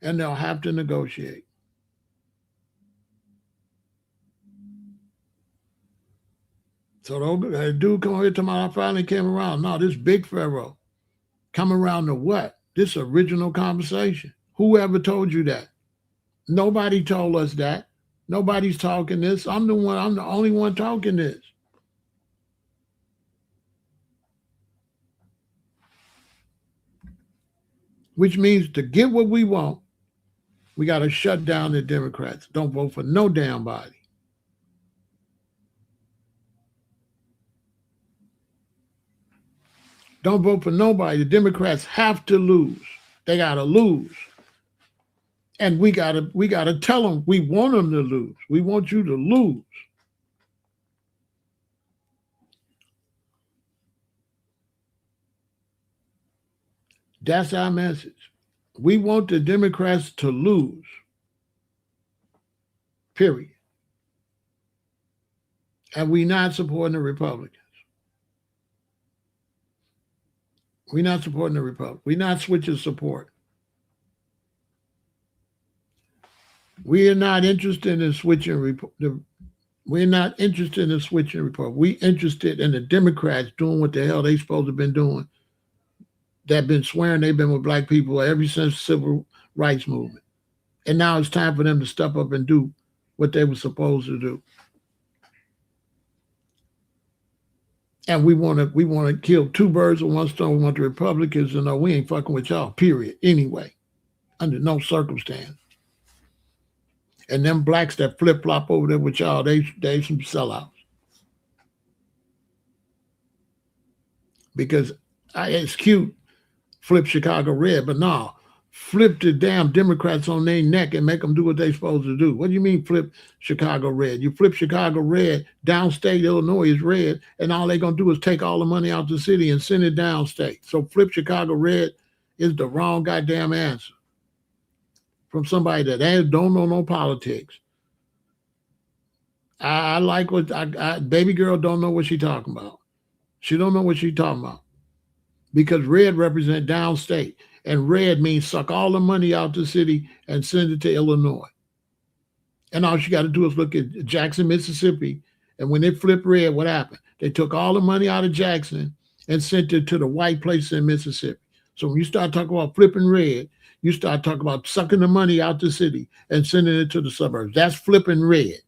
And they'll have to negotiate. So the dude come here to I finally came around. No, this big Pharaoh come around to what? This original conversation. Whoever told you that? Nobody told us that. Nobody's talking this. I'm the only one talking this. Which means to get what we want, we got to shut down the Democrats. Don't vote for no damn body. Don't vote for nobody. The Democrats have to lose. They got to lose. And we gotta tell them we want them to lose. We want you to lose. That's our message. We want the Democrats to lose. Period. And we're not supporting the Republicans. We're not supporting the Republicans. We're not switching support. We are not interested in switching. We're not interested in switching Republicans. We're interested in the Democrats doing what the hell they supposed to have been doing. They've been swearing they've been with black people ever since the civil rights movement. And now it's time for them to step up and do what they were supposed to do. And we want to kill two birds with one stone. We want the Republicans to know we ain't fucking with y'all, period. Anyway, under no circumstance. And them blacks that flip-flop over there with y'all, they some sellouts. Because it's cute, flip Chicago red, but no, flip the damn Democrats on their neck and make them do what they supposed to do. What do you mean flip Chicago red? You flip Chicago red, downstate Illinois is red, and all they're going to do is take all the money out the city and send it downstate. So flip Chicago red is the wrong goddamn answer from somebody that don't know no politics. I like what baby girl don't know what she talking about. She don't know what she talking about. Because red represent downstate. And red means suck all the money out the city and send it to Illinois. And all she got to do is look at Jackson, Mississippi. And when they flipped red, what happened? They took all the money out of Jackson and sent it to the white place in Mississippi. So when you start talking about flipping red, you start talking about sucking the money out the city and sending it to the suburbs. That's flipping red.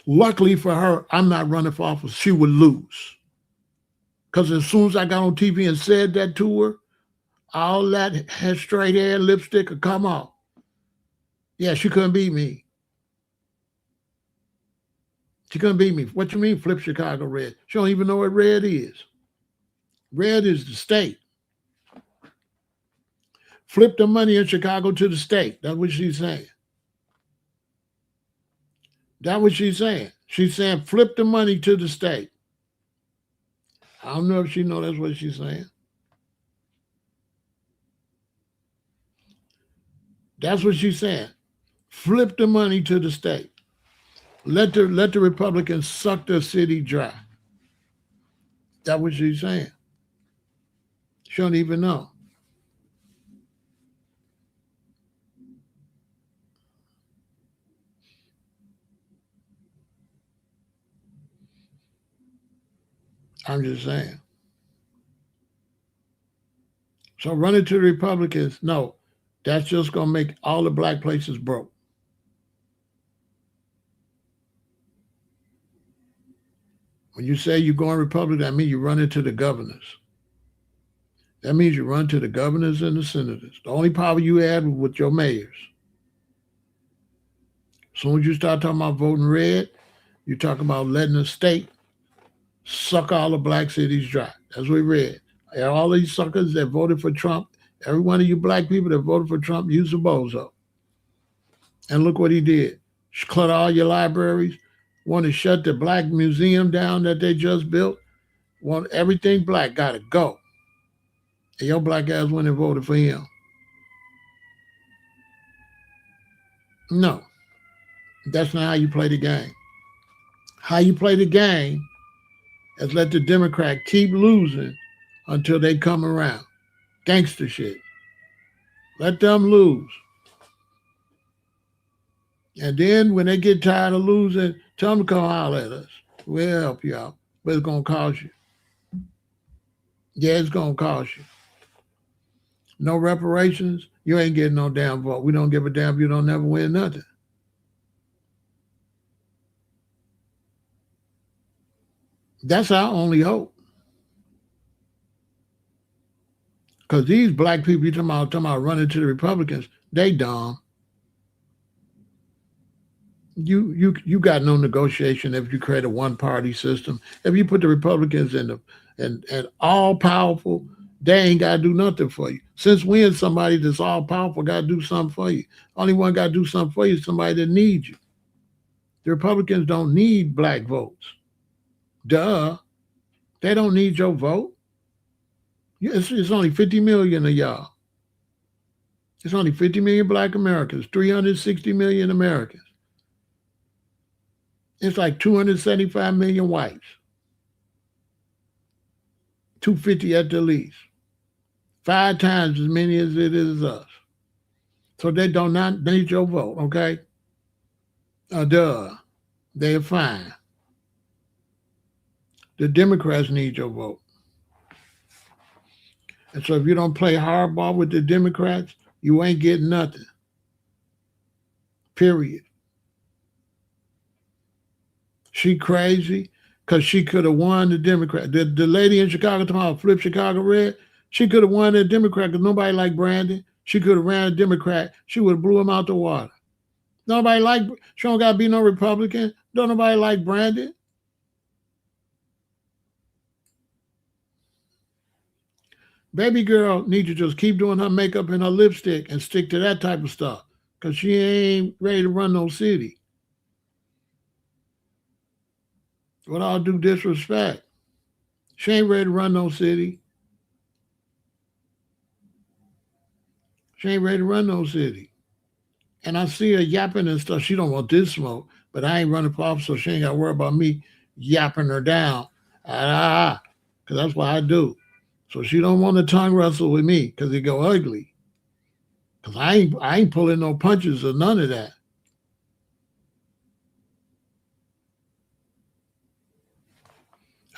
Luckily for her, I'm not running for office. She would lose. Because as soon as I got on TV and said that to her, all that straight hair, lipstick would come off. Yeah, she couldn't beat me. She couldn't beat me. What you mean flip Chicago red? She don't even know what red is. Red is the state. Flip the money in Chicago to the state. That's what she's saying. That's what she's saying. She's saying flip the money to the state. I don't know if she knows that's what she's saying. That's what she's saying. Flip the money to the state. Let the Republicans suck the city dry. That's what she's saying. She don't even know. I'm just saying. So running to the Republicans, no, that's just going to make all the black places broke. When you say you're going Republican, that means you run into the governors. That means you run to the governors and the senators. The only power you have is with your mayors. As soon as you start talking about voting red, you talk about letting the state suck all the black cities dry. That's what we read. And all these suckers that voted for Trump, every one of you black people that voted for Trump, use a bozo. And look what he did. Clutter all your libraries, want to shut the black museum down that they just built, want everything black, got to go. And your black ass went and voted for him. No, that's not how you play the game. How you play the game is let the Democrat keep losing until they come around. Gangster shit. Let them lose. And then when they get tired of losing, tell them to come holler at us. We'll help you out. But it's going to cost you. Yeah, it's going to cost you. No reparations, you ain't getting no damn vote. We don't give a damn if you don't never win nothing. That's our only hope. Because these black people you talking about running to the Republicans, they dumb. You got no negotiation if you create a one party system. If you put the Republicans in the and all powerful, they ain't gotta do nothing for you. Since when somebody that's all powerful gotta do something for you? Only one gotta do something for you is somebody that needs you. The Republicans don't need black votes. Duh. They don't need your vote. It's only 50 million of y'all. It's only 50 million black Americans, 360 million Americans. It's like 275 million whites, 250 at the least. 5 times as many as it is us. So they do not need your vote, okay? Duh. They're fine. The Democrats need your vote. And so if you don't play hardball with the Democrats, you ain't getting nothing. Period. She crazy because she could have won the Democrat. The lady in Chicago tomorrow, Flip Chicago Red, she could have won the Democrat because nobody liked Brandon. She could have ran a Democrat. She would have blew him out the water. Nobody like, she don't got to be no Republican. Don't nobody like Brandon. Baby girl need to just keep doing her makeup and her lipstick and stick to that type of stuff because she ain't ready to run no city. With all due disrespect, she ain't ready to run no city. She ain't ready to run no city. And I see her yapping and stuff. She don't want this smoke, but I ain't running for office, so she ain't got to worry about me yapping her down. Because that's what I do. So she don't want to tongue wrestle with me because it go ugly. Because I ain't pulling no punches or none of that.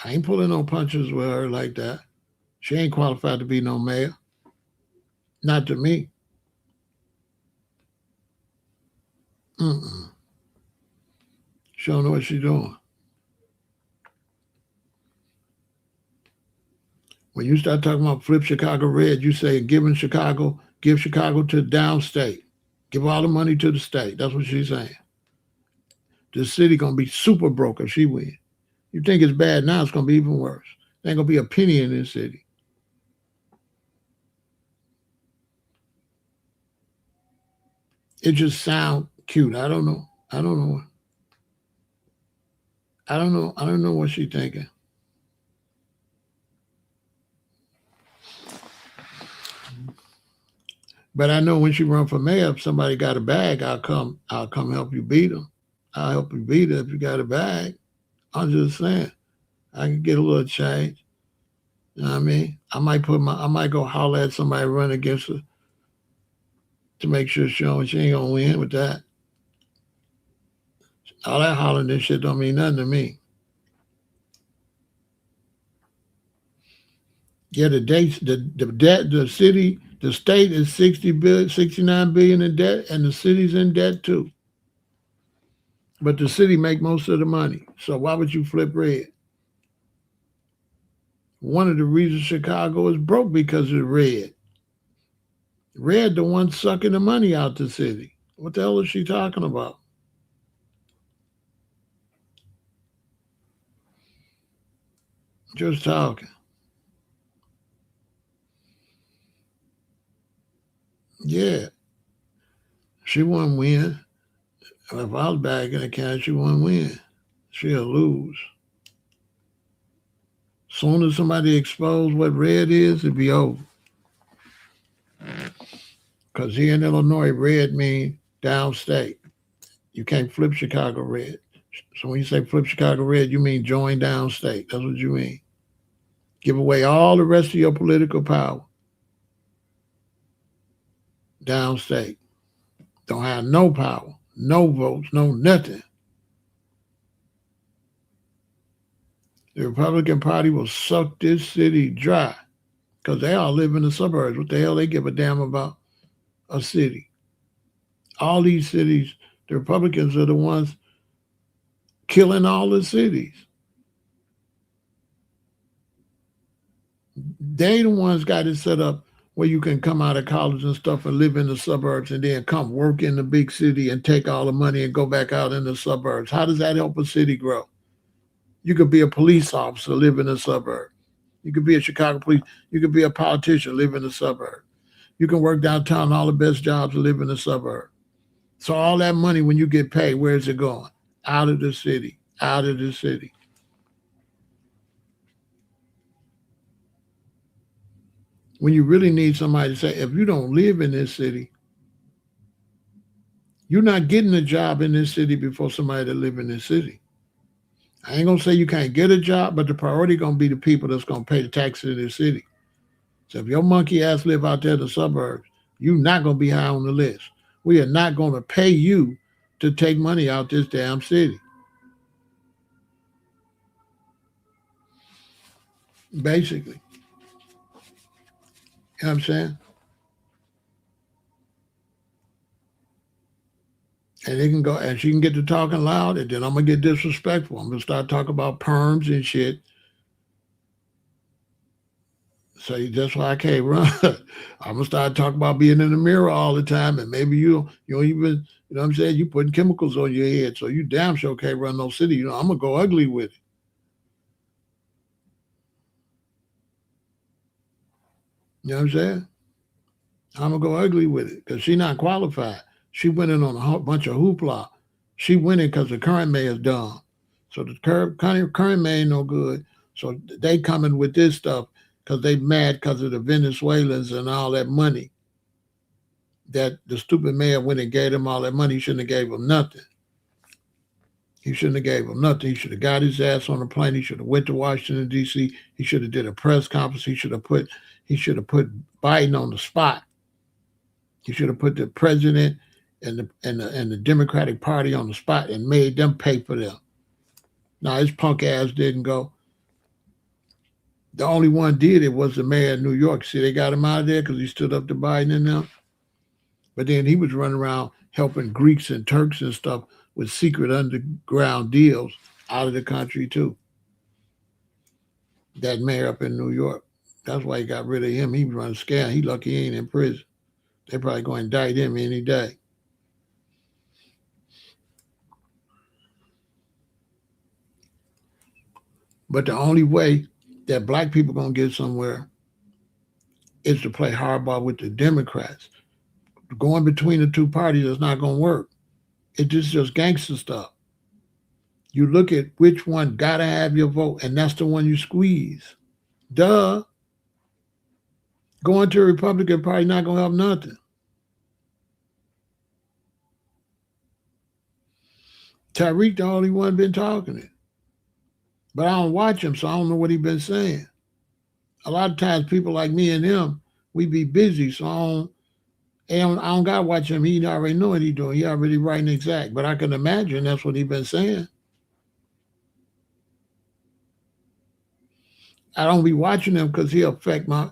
I ain't pulling no punches with her like that. She ain't qualified to be no mayor. Not to me. Mm-mm. She don't know what she's doing. When you start talking about flip Chicago red, you say give Chicago to downstate. Give all the money to the state. That's what she's saying. The city gonna be super broke if she wins. You think it's bad now, it's gonna be even worse. There ain't gonna be a penny in this city. It just sounds cute. I don't know. I don't know. I don't know. I don't know what she's thinking. But I know when she run for mayor, if somebody got a bag, I'll come help you beat them. I'll help you beat her if you got a bag. I'm just saying. I can get a little change. You know what I mean? I might go holler at somebody run against her to make sure she ain't gonna win with that. All that hollering and shit don't mean nothing to me. Yeah, the debt, the state is 60 billion, 69 billion in debt, and the city's in debt too. But the city make most of the money. So why would you flip red? One of the reasons Chicago is broke because of red. Red, the one sucking the money out the city. What the hell is she talking about? Just talking. Yeah, she won't win. If I was back in the county, she won't win. She'll lose. Soon as somebody expose what red is, it'll be over. Because here in Illinois, red means downstate. You can't flip Chicago red. So when you say flip Chicago red, you mean join downstate. That's what you mean. Give away all the rest of your political power. Downstate. Don't have no power, no votes, no nothing. The Republican Party will suck this city dry because they all live in the suburbs. What the hell they give a damn about a city? All these cities, the Republicans are the ones killing all the cities. They the ones got it set up where you can come out of college and stuff and live in the suburbs and then come work in the big city and take all the money and go back out in the suburbs. How does that help a city grow? You could be a police officer, live in the suburb. You could be a Chicago police. You could be a politician, live in the suburb. You can work downtown, all the best jobs, and live in the suburb. So all that money, when you get paid, where is it going? Out of the city, out of the city. When you really need somebody to say, if you don't live in this city, you're not getting a job in this city before somebody that live in this city. I ain't gonna say you can't get a job, but the priority gonna be the people that's gonna pay the taxes in this city. So if your monkey ass live out there in the suburbs, you're not gonna be high on the list. We are not gonna pay you to take money out this damn city. Basically. You know what I'm saying? And they can go and she can get to talking loud, and then I'm gonna get disrespectful. I'm gonna start talking about perms and shit. So that's why I can't run. I'm gonna start talking about being in the mirror all the time, and maybe you don't even, you know what I'm saying, you putting chemicals on your head, so you damn sure can't run no city. I'm gonna go ugly with it. You know what I'm saying? I'm gonna go ugly with it because she's not qualified. She went in on a bunch of hoopla. She went in because the current mayor's dumb. So the current mayor ain't no good. So they coming with this stuff because they mad because of the Venezuelans and all that money that the stupid mayor went and gave them all that money. He shouldn't have gave them nothing. He shouldn't have gave them nothing. He should have got his ass on a plane. He should have went to Washington D.C. He should have did a press conference. He should have put Biden on the spot. He should have put the president and the Democratic Party on the spot and made them pay for them. Now his punk ass didn't go. The only one did it was the mayor of New York. See, they got him out of there because he stood up to Biden and them. But then he was running around helping Greeks and Turks and stuff with secret underground deals out of the country too. That mayor up in New York. That's why he got rid of him. He was running scam. He lucky he ain't in prison. They probably going to indict him any day. But the only way that black people going to get somewhere is to play hardball with the Democrats. Going between the two parties is not going to work. It's just gangster stuff. You look at which one got to have your vote, and that's the one you squeeze. Duh. Going to a Republican Party not going to help nothing. Tyreek the only one been talking it. But I don't watch him, so I don't know what he been saying. A lot of times people like me and him, we be busy, so I don't got to watch him. He already know what he doing. He already writing exact. But I can imagine that's what he been saying. I don't be watching him because he'll affect my,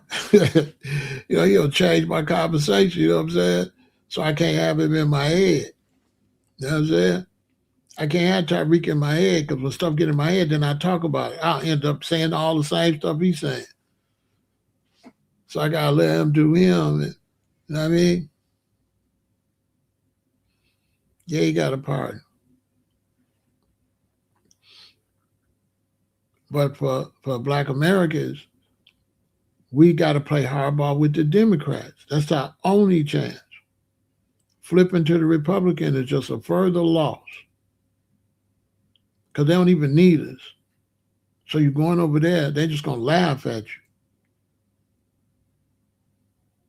he'll change my conversation. You know what I'm saying? So I can't have him in my head. You know what I'm saying? I can't have Tyreek in my head because when stuff get in my head, then I talk about it. I'll end up saying all the same stuff he's saying. So I gotta let him do him. You know what I mean? Yeah, he got a part. But for Black Americans, we got to play hardball with the Democrats. That's our only chance. Flipping to the Republican is just a further loss because they don't even need us. So you're going over there, they're just going to laugh at you.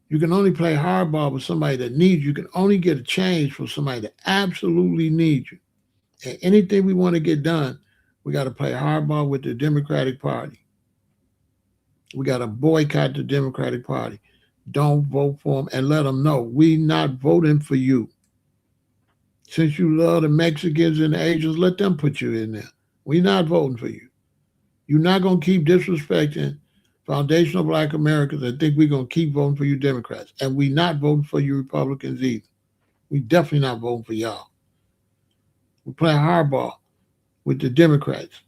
You can only play hardball with somebody that needs you. You can only get a change from somebody that absolutely needs you. And anything we want to get done, we got to play hardball with the Democratic Party. We got to boycott the Democratic Party. Don't vote for them and let them know we not voting for you. Since you love the Mexicans and the Asians, let them put you in there. We not voting for you. You're not going to keep disrespecting foundational Black Americans and think we're going to keep voting for you Democrats. And we not voting for you Republicans either. We definitely not voting for y'all. We're playing hardball with the Democrats.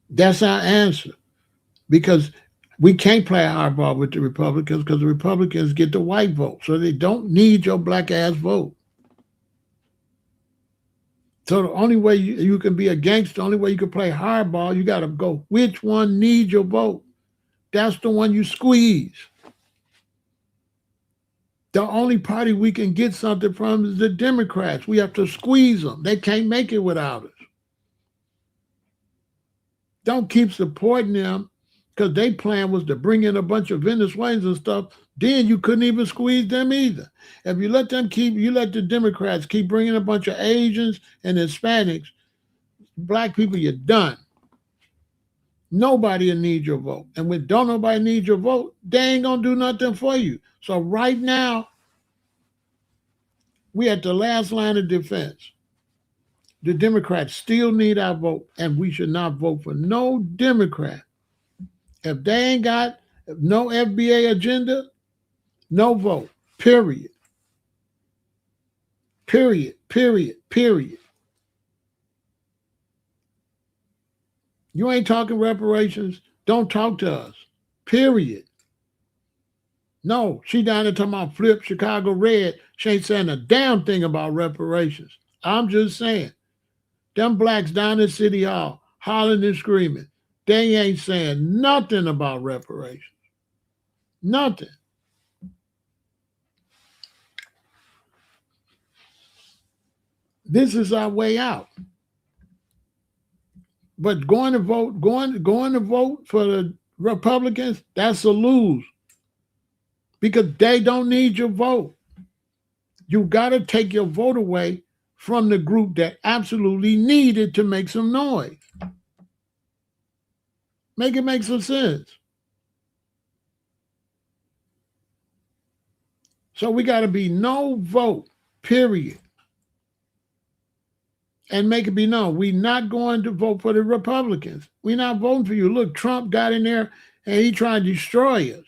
That's our answer. Because We can't play hardball with the Republicans because the Republicans get the white vote. So they don't need your black ass vote. So the only way you can be a gangster, the only way you can play hardball, you got to go, which one needs your vote? That's the one you squeeze. The only party we can get something from is the Democrats. We have to squeeze them. They can't make it without us. Don't keep supporting them because their plan was to bring in a bunch of Venezuelans and stuff. Then you couldn't even squeeze them either. If you let the Democrats keep bringing a bunch of Asians and Hispanics, black people, you're done. Nobody will need your vote. And when don't nobody need your vote, they ain't going to do nothing for you. So right now, we at the last line of defense. The Democrats still need our vote, and we should not vote for no Democrat. If they ain't got no FBA agenda, no vote. Period. Period. Period. Period. You ain't talking reparations, don't talk to us. Period. No, she down there talking about flip Chicago red. She ain't saying a damn thing about reparations. I'm just saying, them blacks down in City Hall hollering and screaming, they ain't saying nothing about reparations. Nothing. This is our way out. But going to vote for the Republicans, that's a lose. Because they don't need your vote. You got to take your vote away from the group that absolutely needed to make some noise. Make it make some sense. So we got to be no vote, period. And make it be known, we're not going to vote for the Republicans. We're not voting for you. Look, Trump got in there and he tried to destroy us.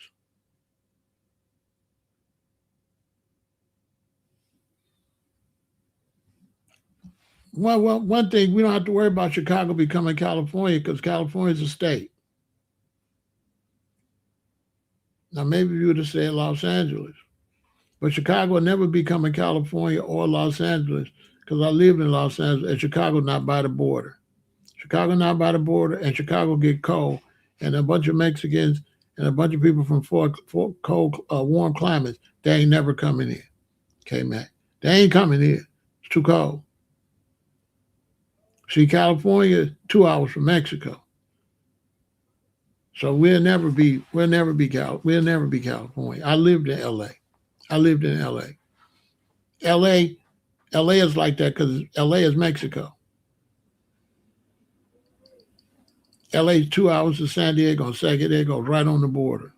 Well, one thing, we don't have to worry about Chicago becoming California because California is a state. Now, maybe you would have said Los Angeles, but Chicago will never become a California or Los Angeles because I lived in Los Angeles and Chicago not by the border. Chicago not by the border, and Chicago get cold, and a bunch of Mexicans and a bunch of people from cold, warm climates, they ain't never coming in. Okay, man, they ain't coming in. It's too cold. See, California, 2 hours from Mexico. So we'll never be California. I lived in LA. LA is like that because LA is Mexico. LA is 2 hours to San Diego, San Diego, right on the border.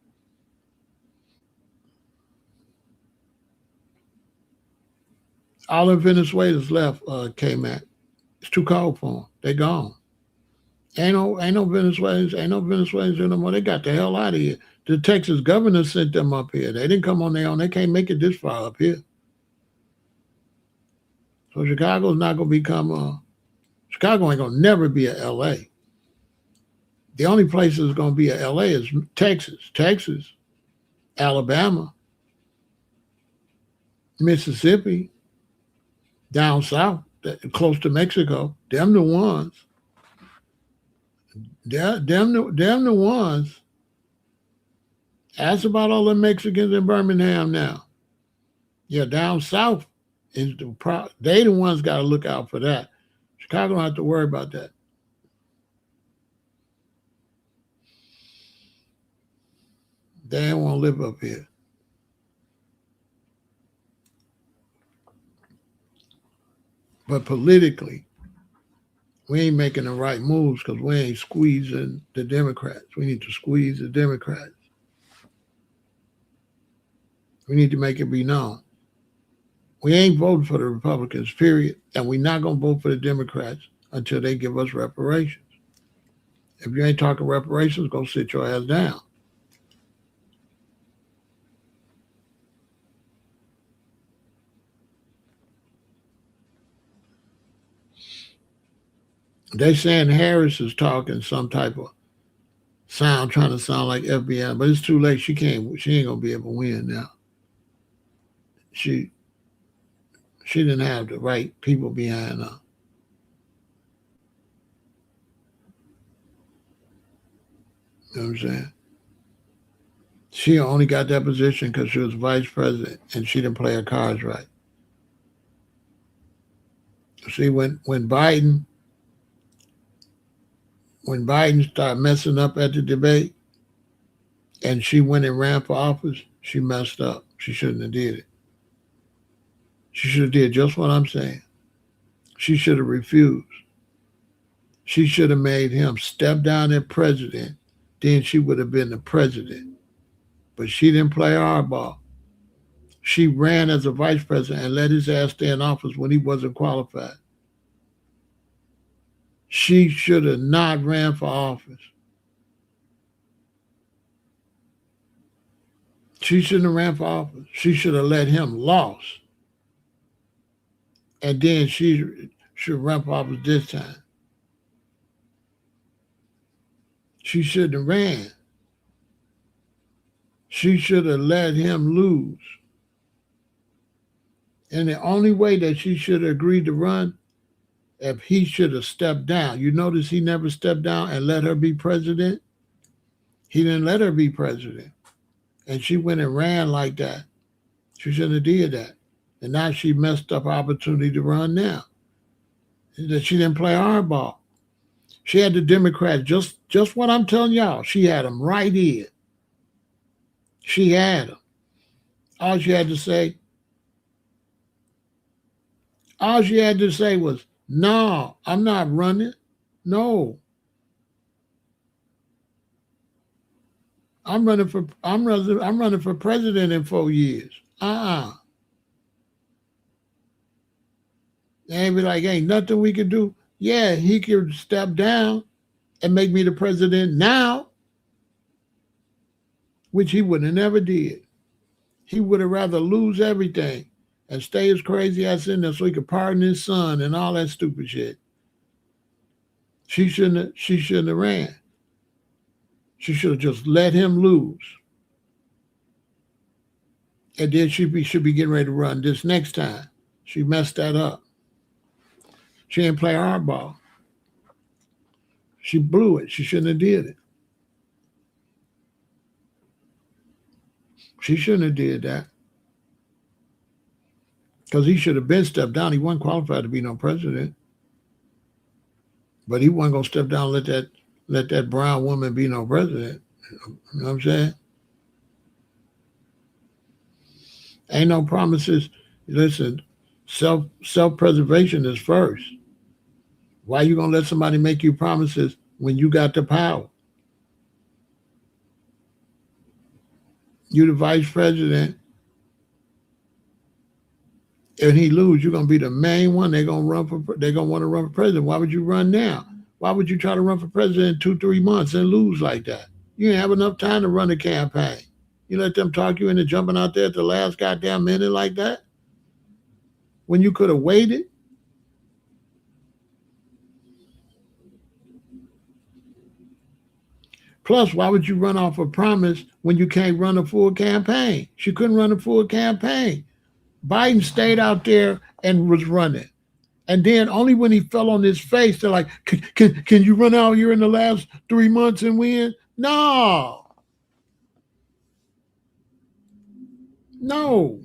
All of Venezuela's left, K-Mac. It's too cold for them. They gone. Ain't no Venezuelans anymore. They got the hell out of here. The Texas governor sent them up here. They didn't come on their own. They can't make it this far up here. So Chicago's not gonna become Chicago ain't gonna never be a LA. The only place that's gonna be a LA is Texas, Alabama, Mississippi, down south, close to Mexico. Them the ones. Them the ones. Ask about all the Mexicans in Birmingham now. Yeah, down south is they the ones got to look out for that. Chicago don't have to worry about that. They don't want to live up here. But politically, we ain't making the right moves because we ain't squeezing the Democrats. We need to squeeze the Democrats. We need to make it be known. We ain't voting for the Republicans, period. And we're not going to vote for the Democrats until they give us reparations. If you ain't talking reparations, go sit your ass down. They saying Harris is talking some type of trying to sound like FBI, but it's too late. She can't. She ain't gonna be able to win now. She she didn't have the right people behind her. You know what I'm saying? She only got that position because she was vice president and she didn't play her cards right. See, when Biden started messing up at the debate and she went and ran for office, she messed up. She shouldn't have did it. She should have did just what I'm saying. She should have refused. She should have made him step down as president. Then she would have been the president. But she didn't play hardball. She ran as a vice president and let his ass stay in office when he wasn't qualified. She should have not ran for office. She shouldn't have ran for office. She should have let him lost. And then she should run for office this time. She shouldn't have ran. She should have let him lose. And the only way that she should have agreed to run, if he should have stepped down. You notice he never stepped down and let her be president? He didn't let her be president. And she went and ran like that. She shouldn't have did that. And now she messed up her opportunity to run now. That she didn't play hardball. She had the Democrats, just what I'm telling y'all. She had them right in. She had them. All she had to say was, no, I'm not running. No. I'm running for president in 4 years. And be like, ain't nothing we can do. Yeah, he could step down and make me the president now, which he would have never did. He would have rather lose everything and stay his crazy ass in there so he could pardon his son and all that stupid shit. She shouldn't have ran. She should have just let him lose. And then she should be getting ready to run this next time. She messed that up. She didn't play hardball. She blew it. She shouldn't have did it. She shouldn't have did that. Because he should have been stepped down. He wasn't qualified to be no president. But he wasn't going to step down and let that brown woman be no president. You know what I'm saying? Ain't no promises. Listen, self-preservation is first. Why you going to let somebody make you promises when you got the power? You the vice president, and he lose, you're gonna be the main one. They're gonna want to run for president. Why would you run now? Why would you try to run for president in 2-3 months and lose like that? You didn't have enough time to run a campaign. You let them talk you into jumping out there at the last goddamn minute like that when you could have waited. Plus, why would you run off a promise when you can't run a full campaign? She couldn't run a full campaign. Biden stayed out there and was running. And then only when he fell on his face, they're like, can you run out here in the last 3 months and win? No. No.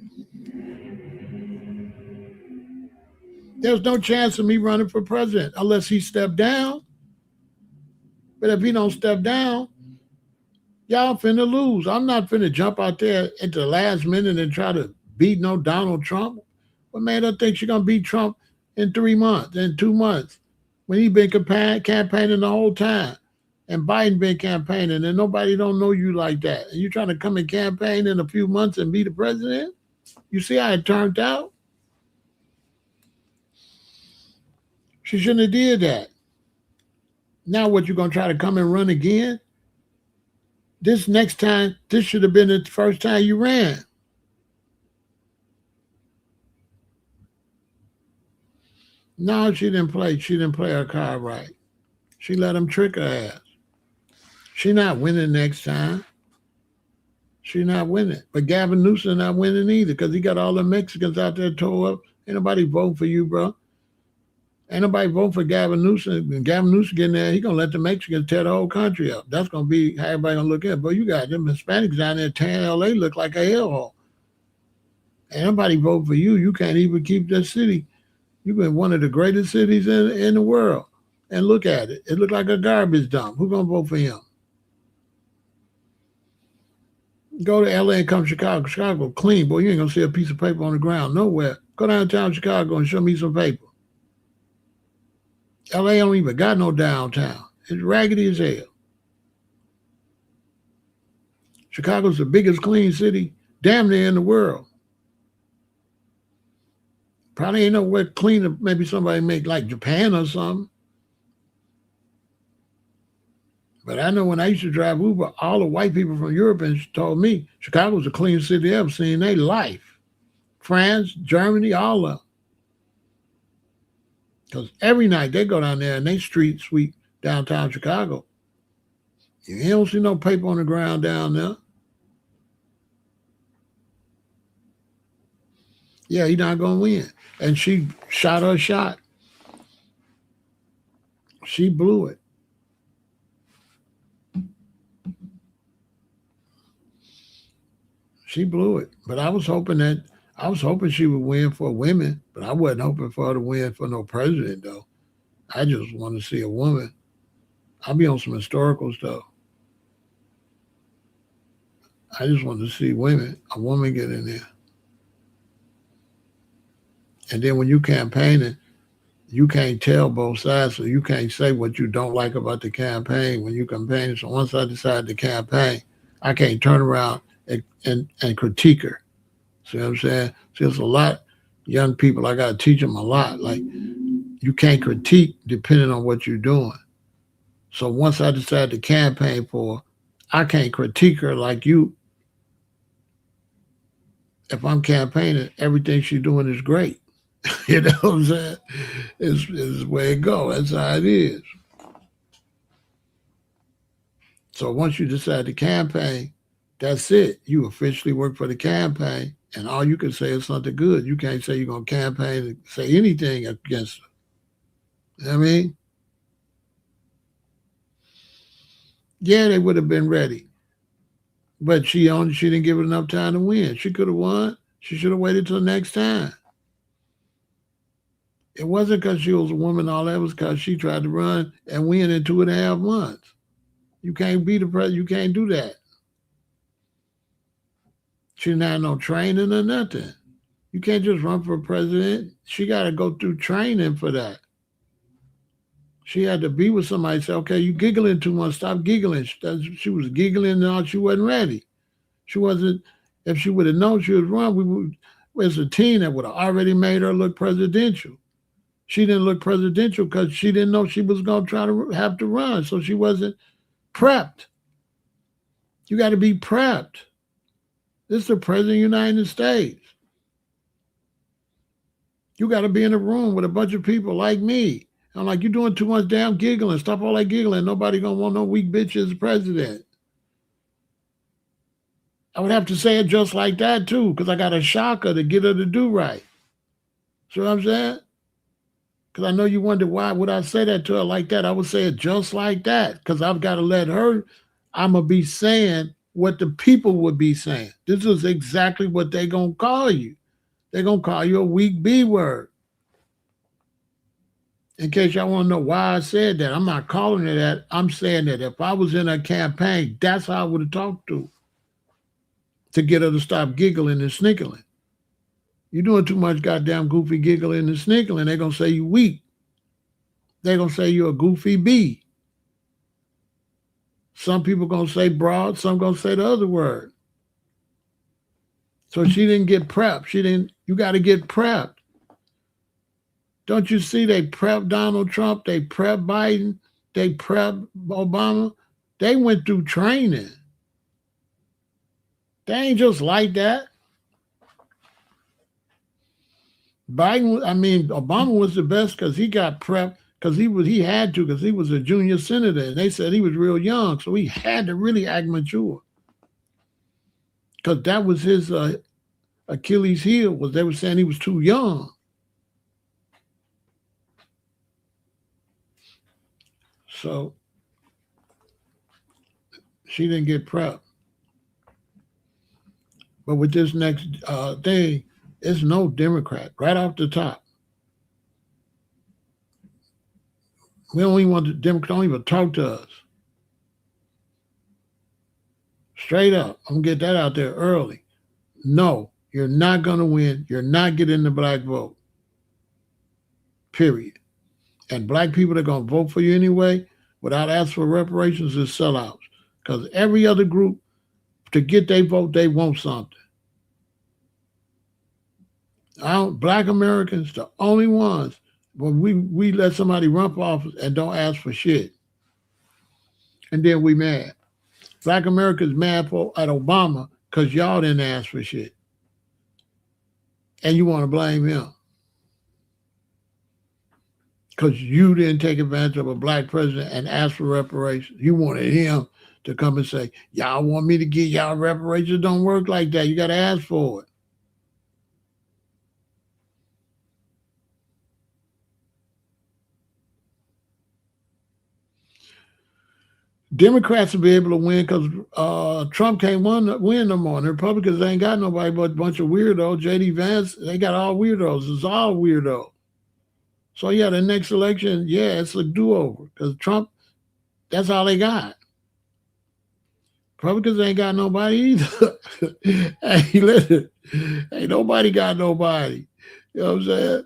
There's no chance of me running for president unless he stepped down. But if he don't step down, y'all finna lose. I'm not finna jump out there at the last minute and try to beat no Donald Trump. What made her think she's gonna beat Trump in 3 months, in 2 months, when he been campaigning the whole time, and Biden been campaigning, and nobody don't know you like that, and you trying to come and campaign in a few months and be the president? You see how it turned out? She shouldn't have did that. Now what, you gonna try to come and run again? This next time, this should have been the first time you ran. No, she didn't play her card right. She let him trick her ass. She not winning next time. She not winning. But Gavin Newsom not winning either because he got all the Mexicans out there tore up. Ain't nobody voting for you, bro. Ain't nobody voting for Gavin Newsom. And Gavin Newsom getting there, he gonna let the Mexicans tear the whole country up. That's gonna be how everybody gonna look at it. But you got them Hispanics down there tearing LA look like a hellhole. Ain't nobody vote for you. You can't even keep that city. You've been one of the greatest cities in the world. And look at it. It looked like a garbage dump. Who gonna vote for him? Go to LA and come to Chicago. Chicago clean, boy. You ain't gonna see a piece of paper on the ground nowhere. Go downtown Chicago and show me some paper. LA don't even got no downtown. It's raggedy as hell. Chicago's the biggest clean city damn near in the world. Probably ain't nowhere cleaner. Maybe somebody make like Japan or something. But I know when I used to drive Uber, all the white people from Europe told me Chicago's the cleanest city they ever seen in their life. France, Germany, all of them. Because every night they go down there and they street sweep downtown Chicago. You don't see no paper on the ground down there. Yeah, he's not going to win. And she shot her shot. She blew it. She blew it. But I was hoping she would win for women, but I wasn't hoping for her to win for no president, though. I just want to see a woman. I'll be on some historical stuff. I just want to see a woman get in there. And then when you campaigning, you can't tell both sides, so you can't say what you don't like about the campaign when you campaign. So once I decide to campaign, I can't turn around and critique her. See what I'm saying? See, there's a lot of young people, I got to teach them a lot. Like, you can't critique depending on what you're doing. So once I decide to campaign for her, I can't critique her like you. If I'm campaigning, everything she's doing is great. You know what I'm saying? It's where it goes. That's how it is. So once you decide to campaign, that's it. You officially work for the campaign, and all you can say is something good. You can't say you're going to campaign and say anything against her. You know what I mean? Yeah, they would have been ready. But she didn't give it enough time to win. She could have won. She should have waited till next time. It wasn't because she was a woman, all that was because she tried to run and win in 2.5 months. You can't be the president. You can't do that. She didn't have no training or nothing. You can't just run for president. She got to go through training for that. She had to be with somebody and say, okay, you giggling too much. Stop giggling. She was giggling and she wasn't ready. She wasn't, if she would have known she was wrong, as a team that would have already made her look presidential. She didn't look presidential because she didn't know she was going to try to have to run. So she wasn't prepped. You got to be prepped. This is the president of the United States. You got to be in a room with a bunch of people like me. I'm like, you're doing too much damn giggling. Stop all that giggling. Nobody going to want no weak bitch as president. I would have to say it just like that, too, because I got to shock her to get her to do right. See what I'm saying? Because I know you wonder why would I say that to her like that. I would say it just like that because I've got to let her, I'm going to be saying what the people would be saying. This is exactly what they're going to call you. They're going to call you a weak B word. In case y'all want to know why I said that, I'm not calling it that. I'm saying that if I was in a campaign, that's how I would have talked to get her to stop giggling and snickling. You're doing too much goddamn goofy giggling and snickling. They're going to say you weak. They're going to say you're a goofy B. Some people going to say broad. Some going to say the other word. So she didn't get prepped. You got to get prepped. Don't you see they prepped Donald Trump? They prepped Biden. They prepped Obama. They went through training. They ain't just like that. Obama was the best because he got prepped. because he had to, because he was a junior senator, and they said he was real young, so he had to really act mature, because that was his Achilles heel, was they were saying he was too young. So she didn't get prepped. But with this next thing, it's no Democrat right off the top. We don't even want the Democrats, don't even talk to us. Straight up. I'm gonna get that out there early. No, you're not gonna win. You're not getting the black vote. Period. And black people that are gonna vote for you anyway, without asking for reparations, is sellouts. Because every other group, to get their vote, they want something. Black Americans, the only ones when we let somebody run for office and don't ask for shit, and then we mad. Black Americans mad at Obama because y'all didn't ask for shit, and you want to blame him because you didn't take advantage of a black president and ask for reparations. You wanted him to come and say, y'all want me to get y'all reparations? Don't work like that. You got to ask for it. Democrats will be able to win because Trump can't win no more. And the Republicans ain't got nobody but a bunch of weirdos. J.D. Vance, they got all weirdos. It's all weirdo. So, yeah, the next election, yeah, it's a do-over because Trump, that's all they got. Republicans ain't got nobody either. Hey, listen, ain't nobody got nobody. You know what I'm saying?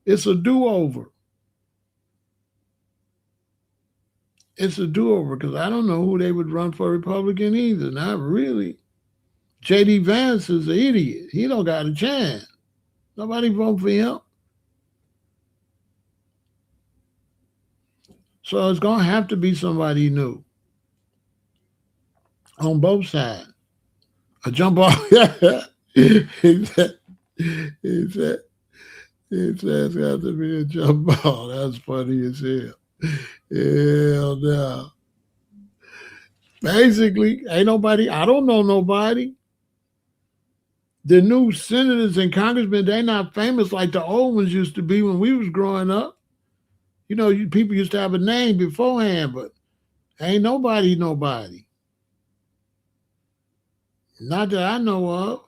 It's a do-over. It's a do-over because I don't know who they would run for Republican either. Not really. J.D. Vance is an idiot. He don't got a chance. Nobody vote for him. So it's going to have to be somebody new on both sides. A jump off. he said, it's got to be a jump ball. That's funny as hell. Hell no. Basically, ain't nobody, I don't know nobody. The new senators and congressmen, they're not famous like the old ones used to be when we was growing up. You know, people used to have a name beforehand, but ain't nobody. Not that I know of.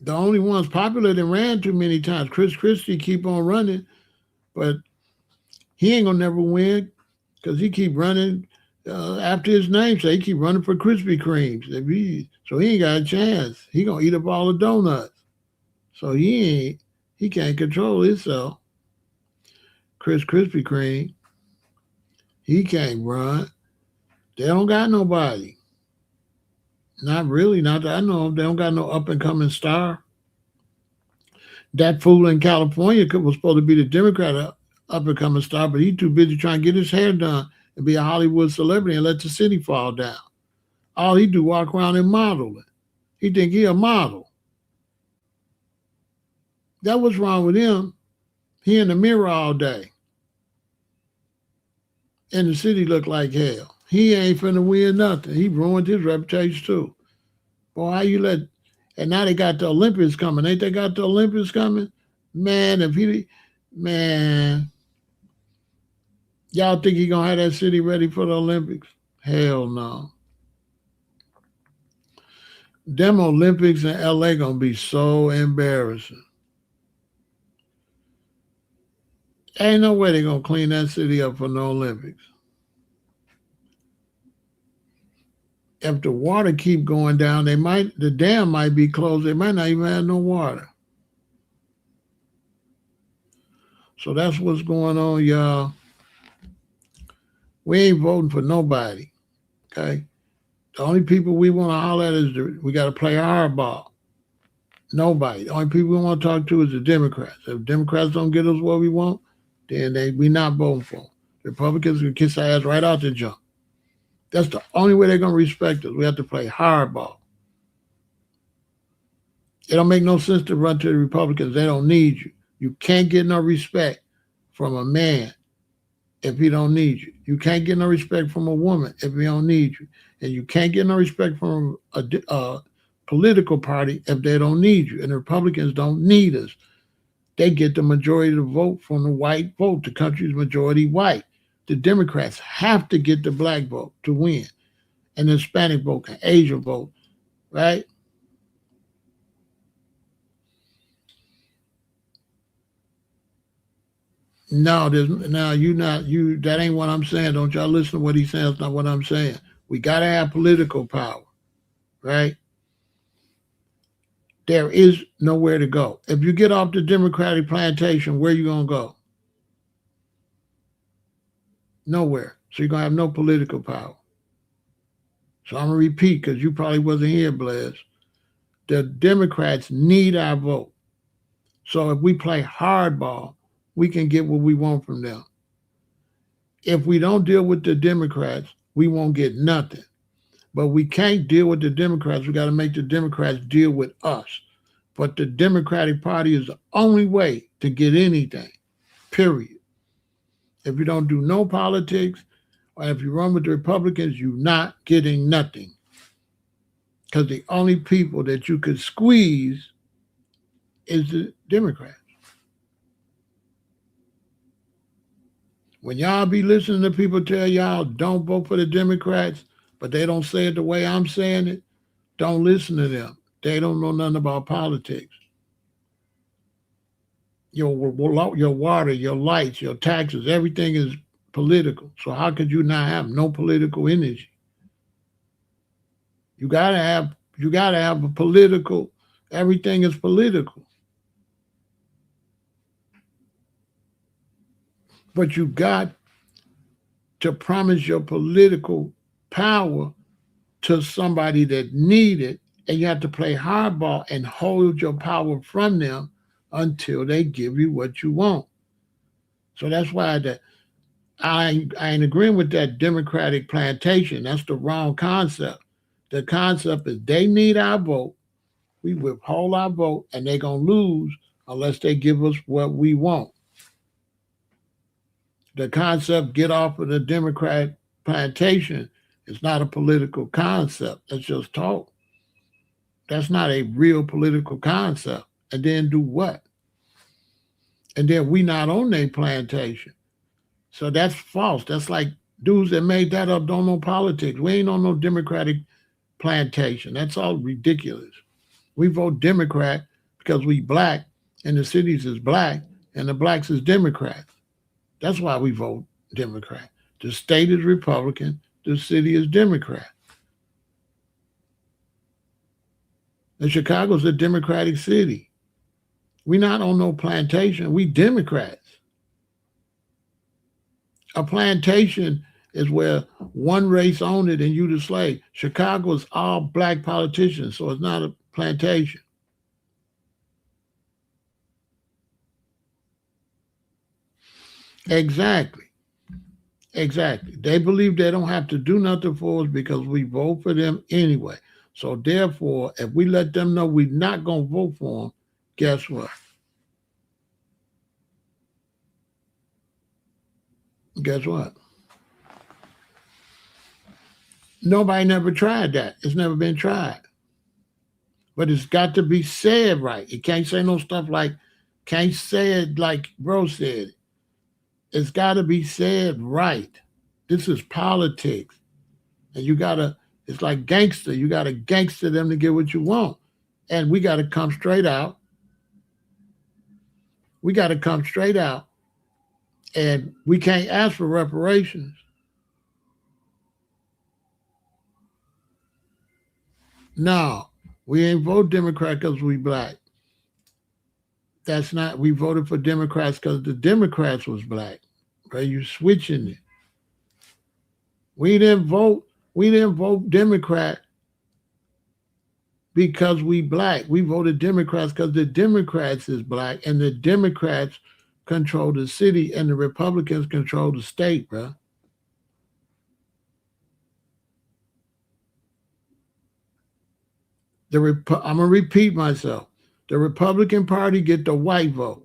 The only ones popular that ran too many times, Chris Christie keep on running, but he ain't gonna never win because he keep running after his name. So he keep running for Krispy Kremes. So he ain't got a chance. He gonna eat up all the donuts. So he can't control himself. Krispy Kreme, he can't run. They don't got nobody. Not really. Not that I know of. They don't got no up and coming star. That fool in California was supposed to be the Democrat up and coming star, but he too busy trying to get his hair done and be a Hollywood celebrity and let the city fall down. All he do walk around and modeling. He think he a model. That what's wrong with him. He in the mirror all day. And the city look like hell. He ain't finna win nothing. He ruined his reputation too. Boy, how you let... And now they got the Olympics coming. Ain't they got the Olympics coming? Man, man, y'all think he gonna have that city ready for the Olympics? Hell no. Them Olympics in LA gonna be so embarrassing. Ain't no way they gonna clean that city up for no Olympics. If the water keep going down, the dam might be closed. They might not even have no water. So that's what's going on, y'all. We ain't voting for nobody. Okay? The only people we want to holler at is we got to play hardball. Nobody. The only people we want to talk to is the Democrats. If Democrats don't get us what we want, then we not voting for them. The Republicans can kiss our ass right out the jump. That's the only way they're going to respect us. We have to play hardball. It don't make no sense to run to the Republicans. They don't need you. You can't get no respect from a man if he don't need you. You can't get no respect from a woman if he don't need you. And you can't get no respect from a political party if they don't need you. And the Republicans don't need us. They get the majority of the vote from the white vote. The country's majority white. The Democrats have to get the black vote to win, and the Hispanic vote, and Asian vote, right? No, there's now you not you. That ain't what I'm saying. Don't y'all listen to what he's saying. It's not what I'm saying. We gotta have political power, right? There is nowhere to go. If you get off the Democratic plantation, where you gonna go? Nowhere. So you're gonna have no political power. So I'm gonna repeat because you probably wasn't here, Blaise. The Democrats need our vote. So if we play hardball, we can get what we want from them. If we don't deal with the Democrats, we won't get nothing. But we can't deal with the Democrats. We got to make the Democrats deal with us. But the Democratic Party is the only way to get anything, period. If you don't do no politics, or if you run with the Republicans, you're not getting nothing. Because the only people that you could squeeze is the Democrats. When y'all be listening to people tell y'all don't vote for the Democrats, but they don't say it the way I'm saying it, don't listen to them. They don't know nothing about politics. Your water, your lights, your taxes, everything is political. So how could you not have no political energy? You gotta have a political, everything is political. But you got to promise your political power to somebody that need it, and you have to play hardball and hold your power from them until they give you what you want. So that's why I ain't agreeing with that Democratic plantation. That's the wrong concept. The concept is they need our vote. We withhold our vote, and they're gonna lose unless they give us what we want. The concept get off of the Democrat plantation is not a political concept. That's just talk. That's not a real political concept. And then do what? And then we not on their plantation. So that's false. That's like dudes that made that up don't know politics. We ain't on no Democratic plantation. That's all ridiculous. We vote Democrat because we black and the cities is black and the blacks is Democrats. That's why we vote Democrat. The state is Republican. The city is Democrat. And Chicago's a Democratic city. We not on no plantation. We Democrats. A plantation is where one race owned it and you the slave. Chicago is all black politicians, so it's not a plantation. Exactly. Exactly. They believe they don't have to do nothing for us because we vote for them anyway. So therefore, if we let them know we're not going to vote for them, guess what? Guess what? Nobody never tried that. It's never been tried. But it's got to be said right. It can't say no stuff like, can't say it like bro said. It's got to be said right. This is politics. And you got to, it's like gangster. You got to gangster them to get what you want. And we got to come straight out. We got to come straight out. And we can't ask for reparations. No, we ain't vote Democrat because we black. That's not, we voted for Democrats because the Democrats was black. Right? You switching it. We didn't vote. We didn't vote Democrat because we black. We voted Democrats because the Democrats is black and the Democrats control the city and the Republicans control the state, bro. I'm gonna repeat myself. The Republican Party get the white vote.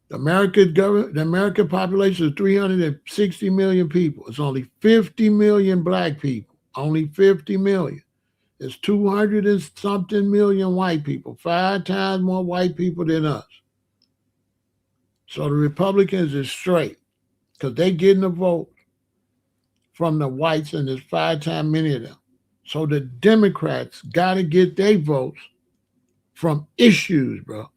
The American population is 360 million people. It's only 50 million black people. Only 50 million. It's 200 and something million white people. 5 times more white people than us. So the Republicans is straight because they getting a vote from the whites, and there's 5 times many of them. So the Democrats got to get their votes from issues, bro.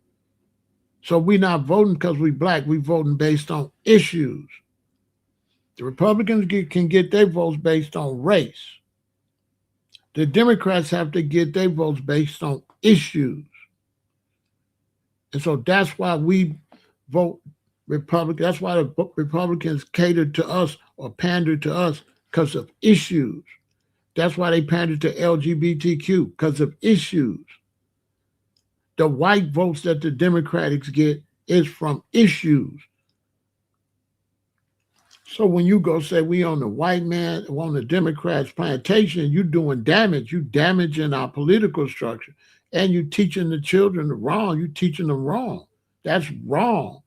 So we not voting because we black. We voting based on issues. The Republicans can get their votes based on race. The Democrats have to get their votes based on issues. And so that's why we vote Republican. That's why the Republicans cater to us or pander to us because of issues. That's why they pander to LGBTQ because of issues. The white votes that the Democrats get is from issues. So when you go say we on the white man, on the Democrats' plantation, you doing damage. You damaging our political structure. And you teaching the children wrong. You teaching them wrong. That's wrong.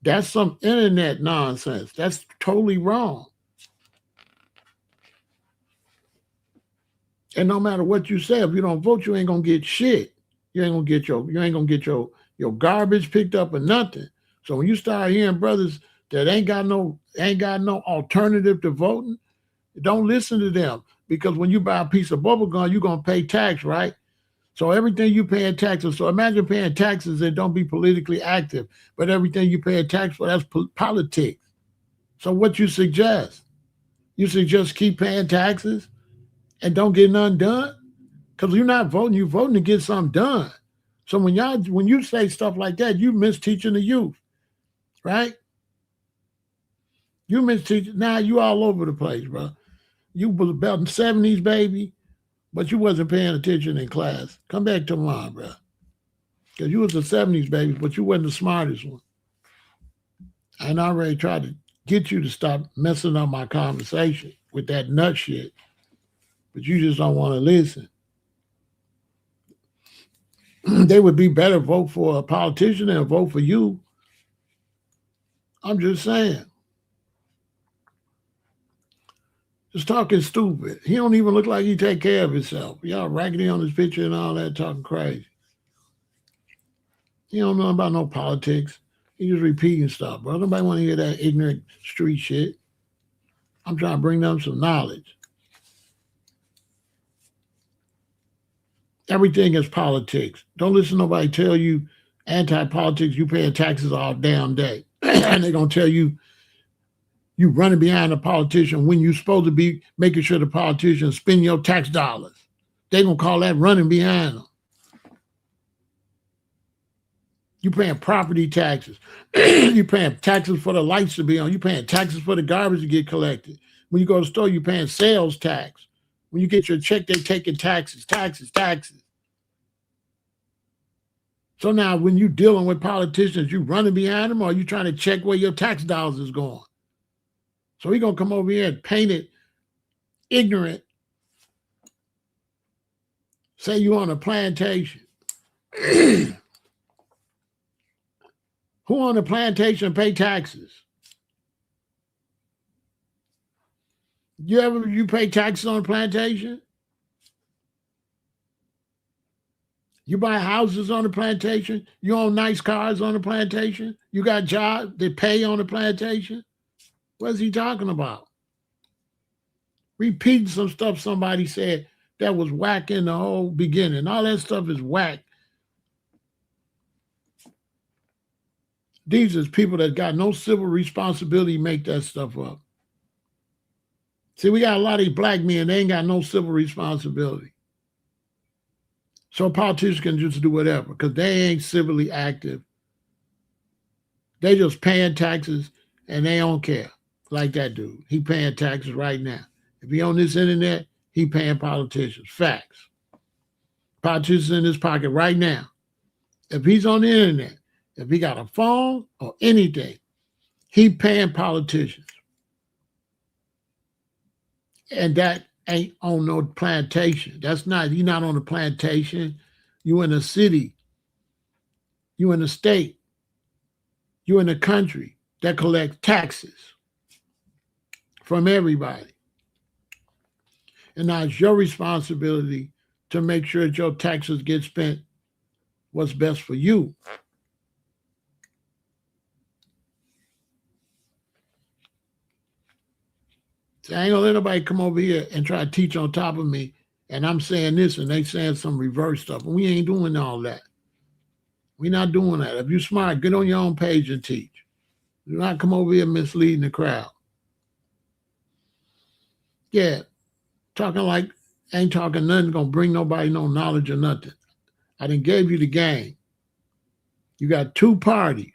That's some internet nonsense. That's totally wrong. And no matter what you say, if you don't vote, you ain't gonna get shit. You ain't gonna get your garbage picked up or nothing. So when you start hearing brothers that ain't got no alternative to voting, don't listen to them. Because when you buy a piece of bubble gum, you're gonna pay tax, right? So everything you pay in taxes. So imagine paying taxes and don't be politically active, but everything you pay a tax for, that's politics. So what you suggest? You suggest keep paying taxes and don't get none done? Because you're not voting, you're voting to get something done. So when you say stuff like that, you miss teaching the youth, right? You miss teaching. Now you all over the place, bro. You was about the 70s, baby, but you wasn't paying attention in class. Come back tomorrow, bro. Because you was the 70s, baby, but you wasn't the smartest one. And I already tried to get you to stop messing up my conversation with that nut shit, but you just don't want to listen. They would be better vote for a politician than vote for you. I'm just saying. Just talking stupid. He don't even look like he take care of himself. Y'all raggedy on his picture and all that, talking crazy. He don't know about no politics. He just repeating stuff, bro. Nobody want to hear that ignorant street shit. I'm trying to bring them some knowledge. Everything is politics. Don't listen to nobody tell you anti-politics, you paying taxes all damn day. And they're going to tell you running behind a politician when you're supposed to be making sure the politicians spend your tax dollars. They're going to call that running behind them. You paying property taxes. You paying taxes for the lights to be on. You paying taxes for the garbage to get collected. When you go to the store, you paying sales tax. When you get your check, they taking taxes. So now when you dealing with politicians, you running behind them, or you trying to check where your tax dollars is going? So he going to come over here and paint it ignorant. Say you on a plantation. Who on the plantation pay taxes? You pay taxes on a plantation? You buy houses on the plantation? You own nice cars on the plantation? You got jobs that pay on the plantation? What's he talking about? Repeating some stuff somebody said that was whack in the whole beginning. All that stuff is whack. These is people that got no civil responsibility make that stuff up. See, we got a lot of these black men, they ain't got no civil responsibility. So politicians can just do whatever because they ain't civilly active. They just paying taxes and they don't care. Like that dude. He paying taxes right now. If he on this internet, he paying politicians. Facts. Politicians in his pocket right now. If he's on the internet, if he got a phone or anything, he paying politicians. And that ain't on no plantation. He's not on the plantation you in a city, you in a state, you in a country that collects taxes from everybody. And now it's your responsibility to make sure that your taxes get spent what's best for you. So I ain't gonna let nobody come over here and try to teach on top of me. And I'm saying this and they saying some reverse stuff. And we ain't doing all that. We're not doing that. If you're smart, get on your own page and teach. Do not come over here misleading the crowd. Yeah, talking like ain't talking nothing gonna bring nobody no knowledge or nothing. I done gave you the game. You got two parties.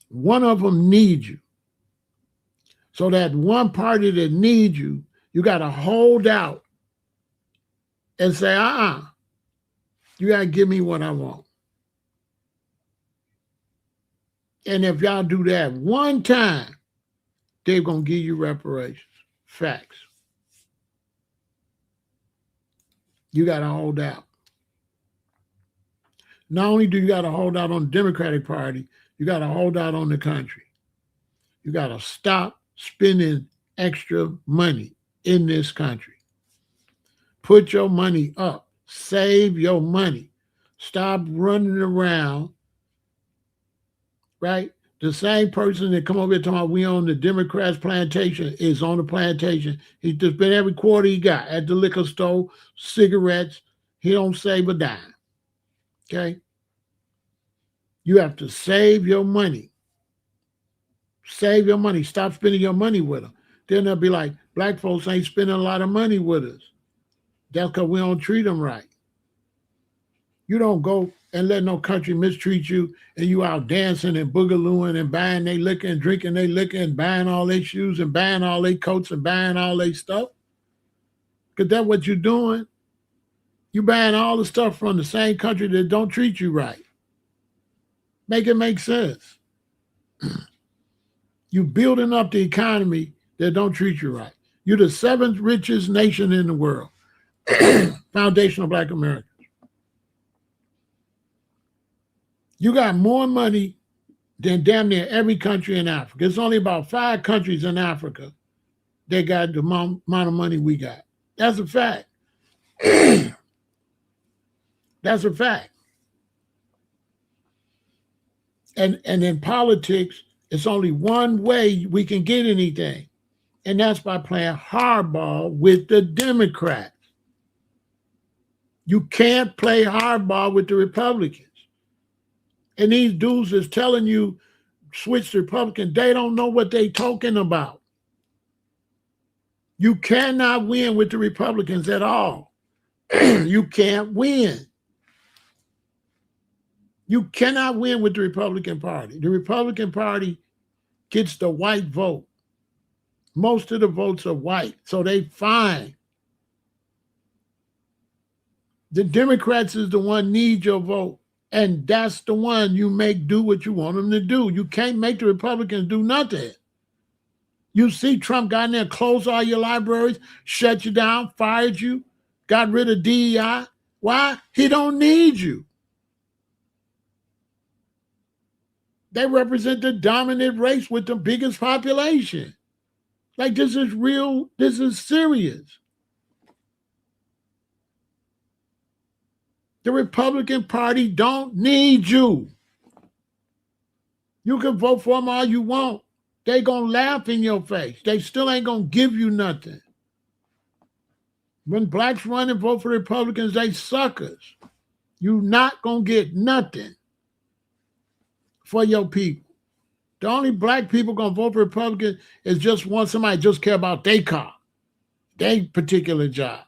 One of them needs you. So that one party that needs you, you got to hold out and say, you got to give me what I want. And if y'all do that one time, they're going to give you reparations. Facts. You got to hold out. Not only do you got to hold out on the Democratic Party, you got to hold out on the country. You got to stop spending extra money in this country. Put your money up. Save your money. Stop running around, right? The same person that come over here talking about we on the Democrats plantation is on the plantation. He just spent every quarter he got at the liquor store, cigarettes. He don't save a dime. Okay? You have to save your money. Save your money. Stop spending your money with them. Then they'll be like, black folks ain't spending a lot of money with us. That's because we don't treat them right. You don't go and let no country mistreat you and you out dancing and boogalooing and buying their liquor and drinking their liquor and buying all their shoes and buying all their coats and buying all their stuff. Because that's what you're doing. You buying all the stuff from the same country that don't treat you right. Make it make sense. You building up the economy that don't treat you right. You're the seventh richest nation in the world. Foundation of Black Americans. You got more money than damn near every country in Africa. It's only about 5 countries in Africa that got the amount of money we got. That's a fact. That's a fact. And in politics, it's only one way we can get anything, and that's by playing hardball with the Democrats. You can't play hardball with the Republicans. And these dudes is telling you, switch to Republican. They don't know what they talking about. You cannot win with the Republicans at all. You can't win. You cannot win with the Republican Party. The Republican Party gets the white vote. Most of the votes are white, so they fine. The Democrats is the one need your vote. And that's the one you make do what you want them to do. You can't make the Republicans do nothing. You see Trump got in there, closed all your libraries, shut you down, fired you, got rid of DEI. Why? He don't need you. They represent the dominant race with the biggest population. Like, this is real. This is serious. The Republican Party don't need you. You can vote for them all you want. They gonna laugh in your face. They still ain't gonna give you nothing. When blacks run and vote for Republicans, they suckers. You not gonna get nothing for your people. The only black people gonna vote for Republicans is just want somebody just care about their car, their particular job.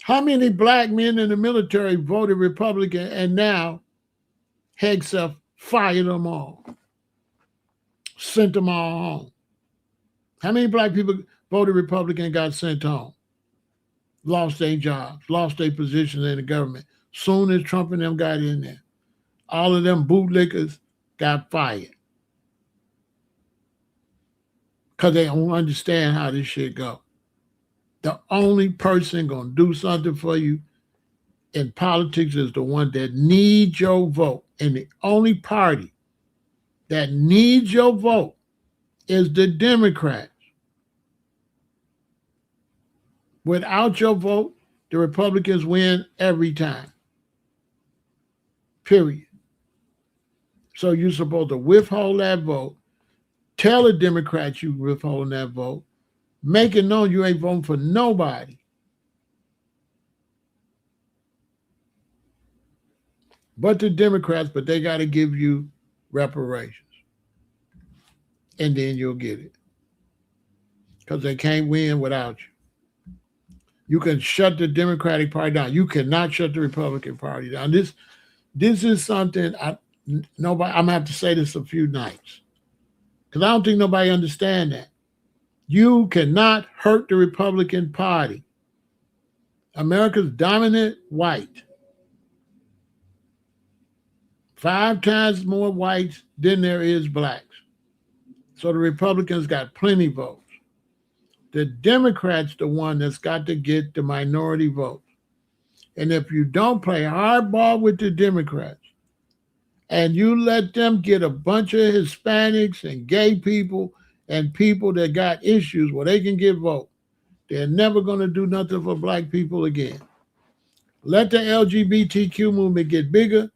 How many black men in the military voted Republican and now Hegseth fired them all, sent them all home? How many black people voted Republican and got sent home? Lost their jobs, lost their positions in the government. Soon as Trump and them got in there, all of them bootlickers got fired because they don't understand how this shit go. The only person gonna do something for you in politics is the one that needs your vote. And the only party that needs your vote is the Democrats. Without your vote, the Republicans win every time. Period. So you're supposed to withhold that vote. Tell the Democrats you withholding that vote. Make it known you ain't voting for nobody. But the Democrats, but they got to give you reparations. And then you'll get it. Because they can't win without you. You can shut the Democratic Party down. You cannot shut the Republican Party down. This is something nobody. I'm gonna have to say this a few nights because I don't think nobody understand that. You cannot hurt the Republican Party. America's dominant white. 5 times more whites than there is blacks. So the Republicans got plenty votes. The Democrats the one that's got to get the minority votes. And if you don't play hardball with the Democrats and you let them get a bunch of Hispanics and gay people and people that got issues where they can get votes, they're never going to do nothing for black people again. Let the LGBTQ movement get bigger.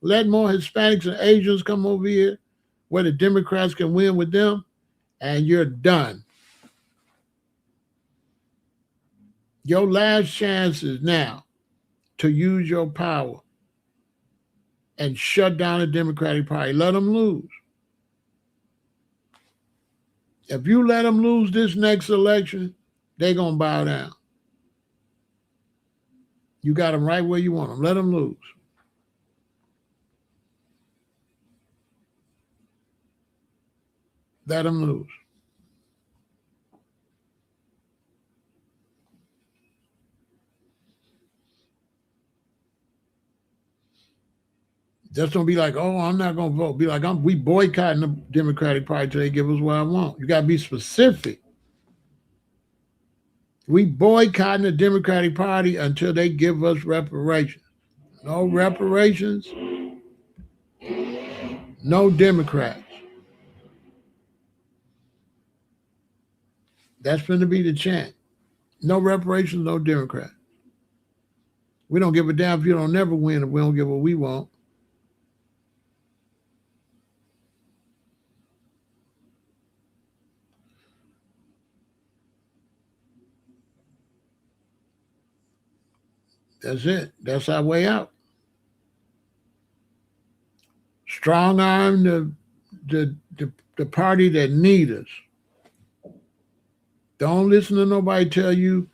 Let more Hispanics and Asians come over here where the Democrats can win with them, and you're done. Your last chance is now to use your power and shut down the Democratic Party. Let them lose. If you let them lose this next election, they're going to bow down. You got them right where you want them. Let them lose. Let them lose. Just don't be like, oh, I'm not going to vote. Be like, we boycotting the Democratic Party till they give us what I want. You got to be specific. We boycotting the Democratic Party until they give us reparations. No reparations, no Democrats. That's going to be the chant. No reparations, no Democrats. We don't give a damn if you don't never win if we don't get what we want. That's it. That's our way out. Strong arm the party that need us. Don't listen to nobody tell you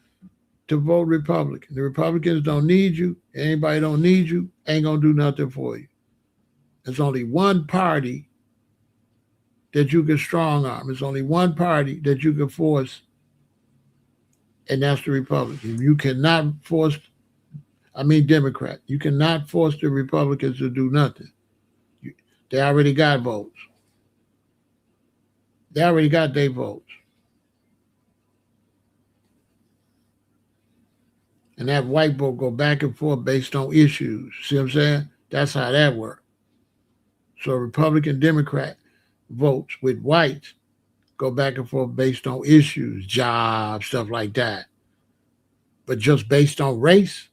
to vote Republican. The Republicans don't need you. Anybody don't need you, ain't going to do nothing for you. There's only one party that you can strong arm. There's only one party that you can force, and that's the Republicans. You cannot force, Democrat. You cannot force the Republicans to do nothing. They already got votes. They already got their votes. And that white vote go back and forth based on issues. See what I'm saying? That's how that works. So Republican, Democrat votes with whites go back and forth based on issues, jobs, stuff like that. But just based on race,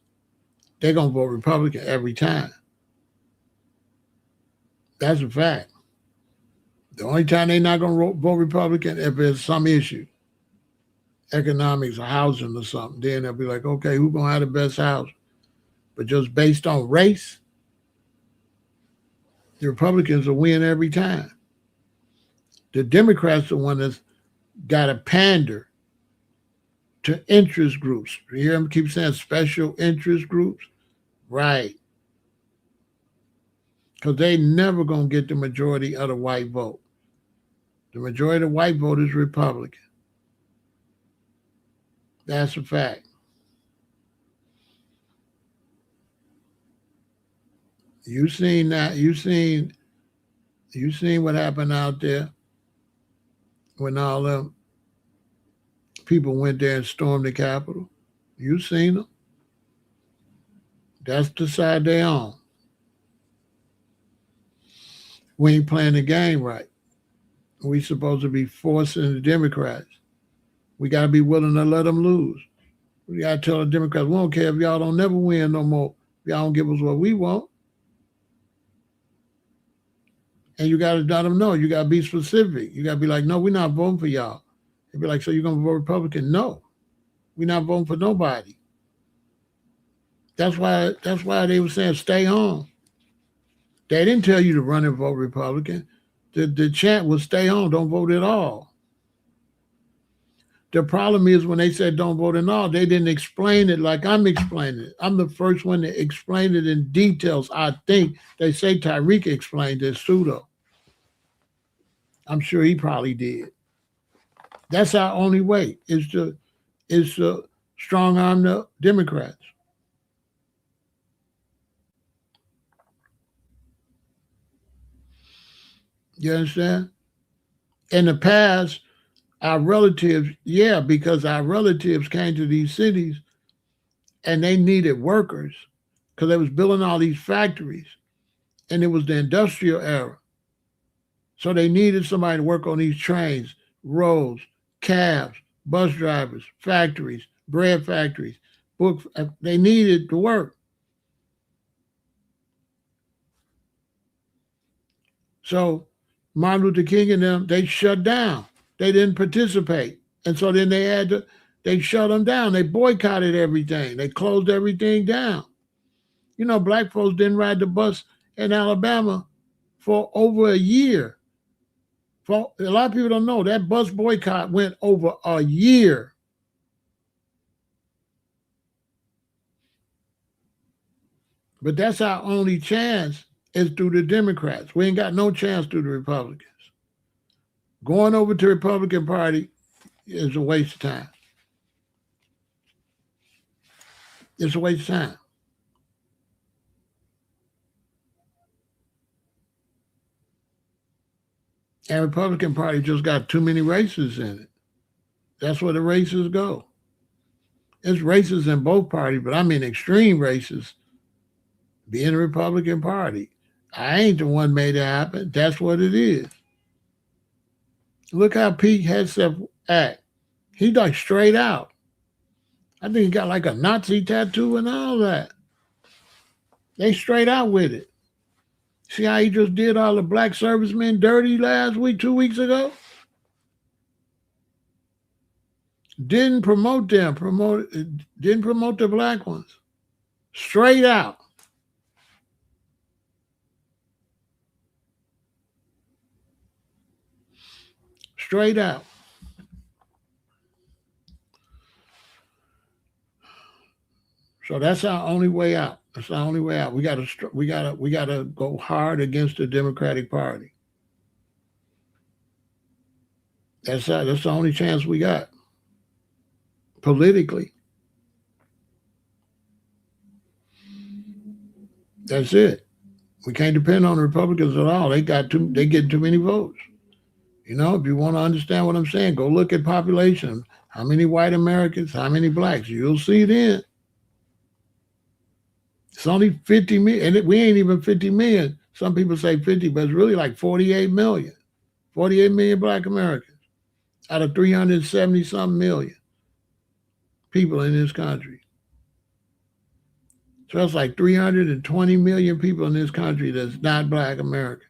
they're going to vote Republican every time. That's a fact. The only time they're not going to vote Republican if there's some issue, economics or housing or something, then they'll be like, okay, who's going to have the best house? But just based on race, the Republicans will win every time. The Democrats are the one that's got to pander to interest groups. You hear them keep saying special interest groups? Right. Because they never going to get the majority of the white vote. The majority of the white vote is Republican. That's a fact. You seen that? You seen what happened out there when all them people went there and stormed the Capitol? You seen them? That's the side they on. We ain't playing the game right. We supposed to be forcing the Democrats. We got to be willing to let them lose. We got to tell the Democrats, we don't care if y'all don't never win no more. If y'all don't give us what we want. And you got to let them know. You got to be specific. You got to be like, no, we're not voting for y'all. They'd be like, so you're going to vote Republican? No, we're not voting for nobody. That's why they were saying stay home. They didn't tell you to run and vote Republican. The chant was stay home, don't vote at all. The problem is when they said don't vote at all, they didn't explain it like I'm explaining it. I'm the first one to explain it in details. I think they say Tyreek explained this too, though. I'm sure he probably did. That's our only way is to strong arm the Democrats. You understand? In the past, our relatives, yeah, because our relatives came to these cities and they needed workers because they was building all these factories and it was the industrial era. So they needed somebody to work on these trains, roads, cabs, bus drivers, factories, bread factories, book. They needed to work. So Martin Luther King and them, they shut down. They didn't participate. And so then they shut them down. They boycotted everything. They closed everything down. You know, black folks didn't ride the bus in Alabama for over a year. For a lot of people don't know that bus boycott went over a year. But that's our only chance is through the Democrats. We ain't got no chance through the Republicans. Going over to the Republican Party is a waste of time. It's a waste of time. And Republican Party just got too many races in it. That's where the races go. It's races in both parties, but I mean extreme races be in the Republican Party. I ain't the one made it happen. That's what it is. Look how Pete Hegseth act. He like straight out. I think he got like a Nazi tattoo and all that. They straight out with it. See how he just did all the black servicemen dirty last week, 2 weeks ago? Didn't promote them, didn't promote the black ones. Straight out. Straight out. So that's our only way out. That's our only way out. We gotta go hard against the Democratic Party. That's the only chance we got politically. That's it. We can't depend on the Republicans at all. They get too many votes. You know, if you want to understand what I'm saying, go look at population. How many white Americans? How many blacks? You'll see then. It's only 50 million, and we ain't even 50 million. Some people say 50, but it's really like 48 million. 48 million black Americans out of 370 some million people in this country. So that's like 320 million people in this country that's not black American.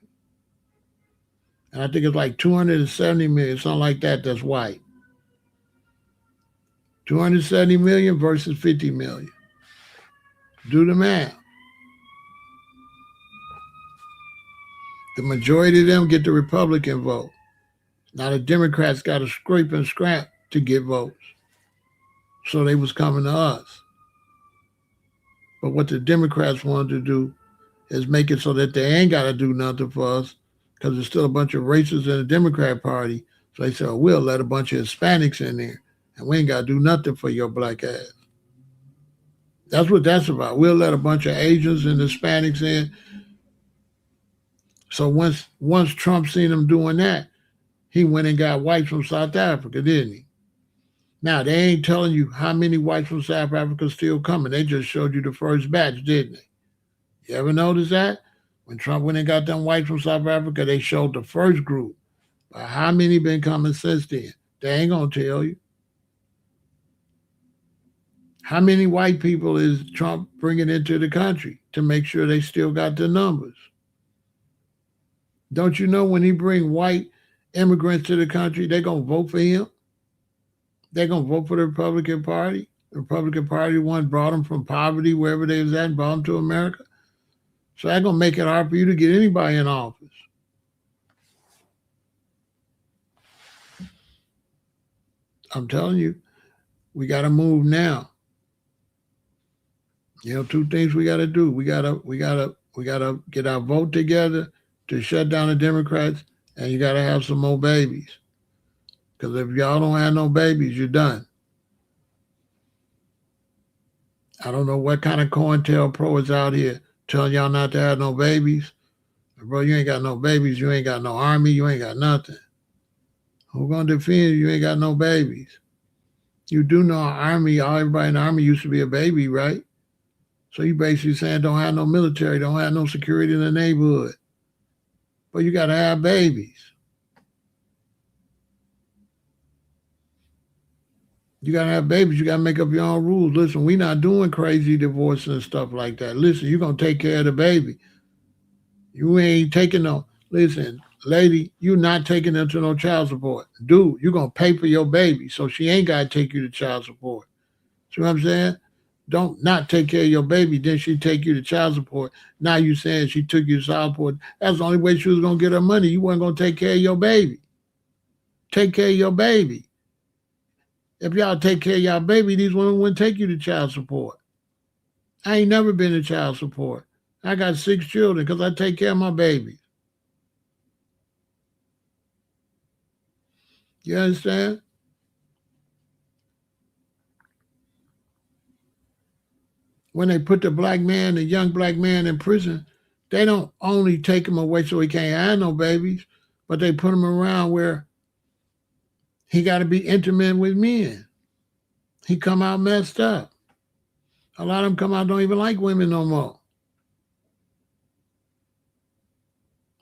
And I think it's like 270 million, something like that, that's white. 270 million versus 50 million. Do the math. The majority of them get the Republican vote. Now the Democrats got to scrape and scrap to get votes. So they was coming to us. But what the Democrats wanted to do is make it so that they ain't got to do nothing for us because there's still a bunch of racists in the Democrat Party. So they said, oh, we'll let a bunch of Hispanics in there and we ain't got to do nothing for your black ass. That's what that's about. We'll let a bunch of Asians and Hispanics in. So once Trump seen them doing that, he went and got whites from South Africa, didn't he? Now, they ain't telling you how many whites from South Africa still coming. They just showed you the first batch, didn't they? You ever notice that? When Trump went and got them whites from South Africa, they showed the first group. But how many been coming since then? They ain't going to tell you. How many white people is Trump bringing into the country to make sure they still got the numbers? Don't you know when he bring white immigrants to the country, they're going to vote for him? They're going to vote for the Republican Party. The Republican Party one brought them from poverty, wherever they was at, and brought them to America. So that's going to make it hard for you to get anybody in office. I'm telling you, we got to move now. Two things we got to do. We gotta get our vote together to shut down the Democrats, and you got to have some more babies. Because if y'all don't have no babies, you're done. I don't know what kind of COINTELPRO is out here telling y'all not to have no babies. Bro, you ain't got no babies. You ain't got no army. You ain't got nothing. Who gonna defend you? You ain't got no babies. You do know army. Everybody in the army used to be a baby, right? So you basically saying don't have no military, don't have no security in the neighborhood. But you got to have babies. You got to have babies. You got to make up your own rules. Listen, we not doing crazy divorce and stuff like that. Listen, you're going to take care of the baby. You ain't taking no, listen, lady, you not taking them to no child support. Dude, you're going to pay for your baby. So she ain't got to take you to child support. See what I'm saying? Don't not take care of your baby, then she take you to child support. Now you saying she took you to child support. That's the only way she was going to get her money. You weren't going to take care of your baby. Take care of your baby. If y'all take care of y'all baby, these women wouldn't take you to child support. I ain't never been to child support. I got 6 children because I take care of my babies. You understand? When they put the young black man in prison, they don't only take him away so he can't have no babies, but they put him around where he got to be intimate with men. He come out messed up. A lot of them come out don't even like women no more.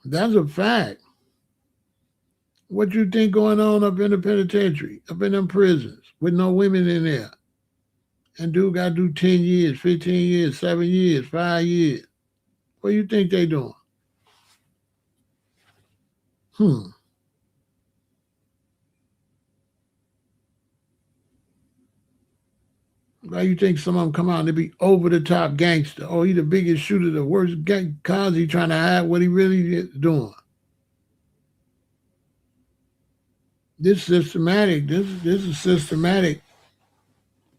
That's a fact. What you think going on up in the penitentiary, up in them prisons, with no women in there? And dude got to do 10 years, 15 years, 7 years, 5 years. What do you think they doing? Why you think some of them come out and they be over the top gangster? Oh, he the biggest shooter, the worst gang. Cause he trying to hide what he really is doing. This systematic. This is systematic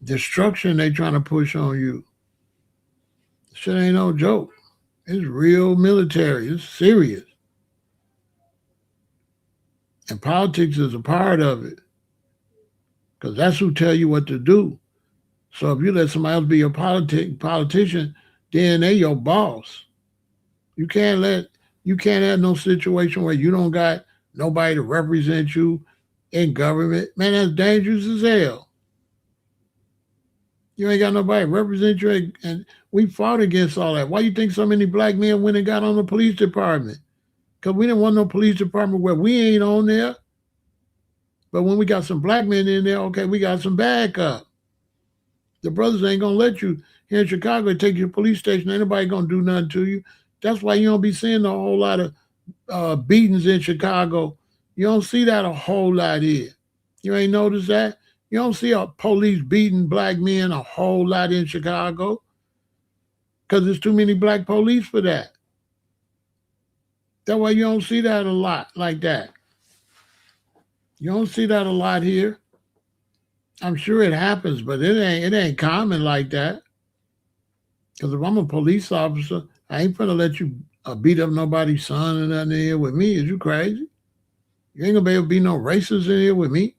destruction they trying to push on you. Shit ain't no joke. It's real military. It's serious. And politics is a part of it. Because that's who tell you what to do. So if you let somebody else be your politician, then they your boss. You can't have no situation where you don't got nobody to represent you in government. Man, that's dangerous as hell. You ain't got nobody to represent you, and we fought against all that. Why you think so many black men went and got on the police department? Because we didn't want no police department where we ain't on there. But when we got some black men in there, okay, we got some backup. The brothers ain't gonna let you here in Chicago take you to the police station. Ain't nobody gonna do nothing to you. That's why you don't be seeing a whole lot of beatings in Chicago. You don't see that a whole lot here. You ain't noticed that? You don't see a police beating black men a whole lot in Chicago because there's too many black police for that. That's why you don't see that a lot like that. You don't see that a lot here. I'm sure it happens, but it ain't common like that. Because if I'm a police officer, I ain't gonna let you beat up nobody's son or nothing in here with me. Is you crazy? You ain't gonna be able to be no racist in here with me.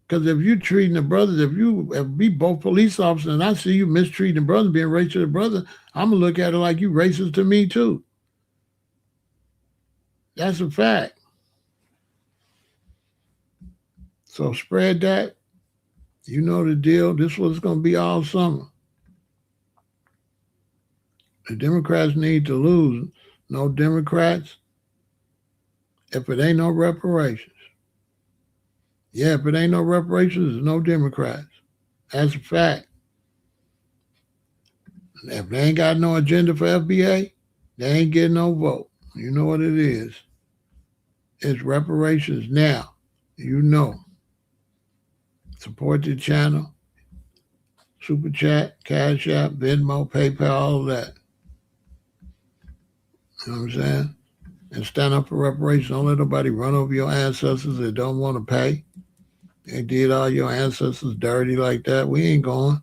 Because if you treating the brothers, if we both police officers and I see you mistreating the brother, being racist to the brother, I'm gonna look at it like you racist to me too. That's a fact. So spread that. You know the deal. This was going to be all summer. The Democrats need to lose. No Democrats if it ain't no reparations. Yeah, if it ain't no reparations, there's no Democrats. That's a fact. If they ain't got no agenda for FBA, they ain't getting no vote. You know what it is. It's reparations now. You know. Support the channel. Super Chat, Cash App, Venmo, PayPal, all that. You know what I'm saying? And stand up for reparations. Don't let nobody run over your ancestors that don't want to pay. They did all your ancestors dirty like that. We ain't going.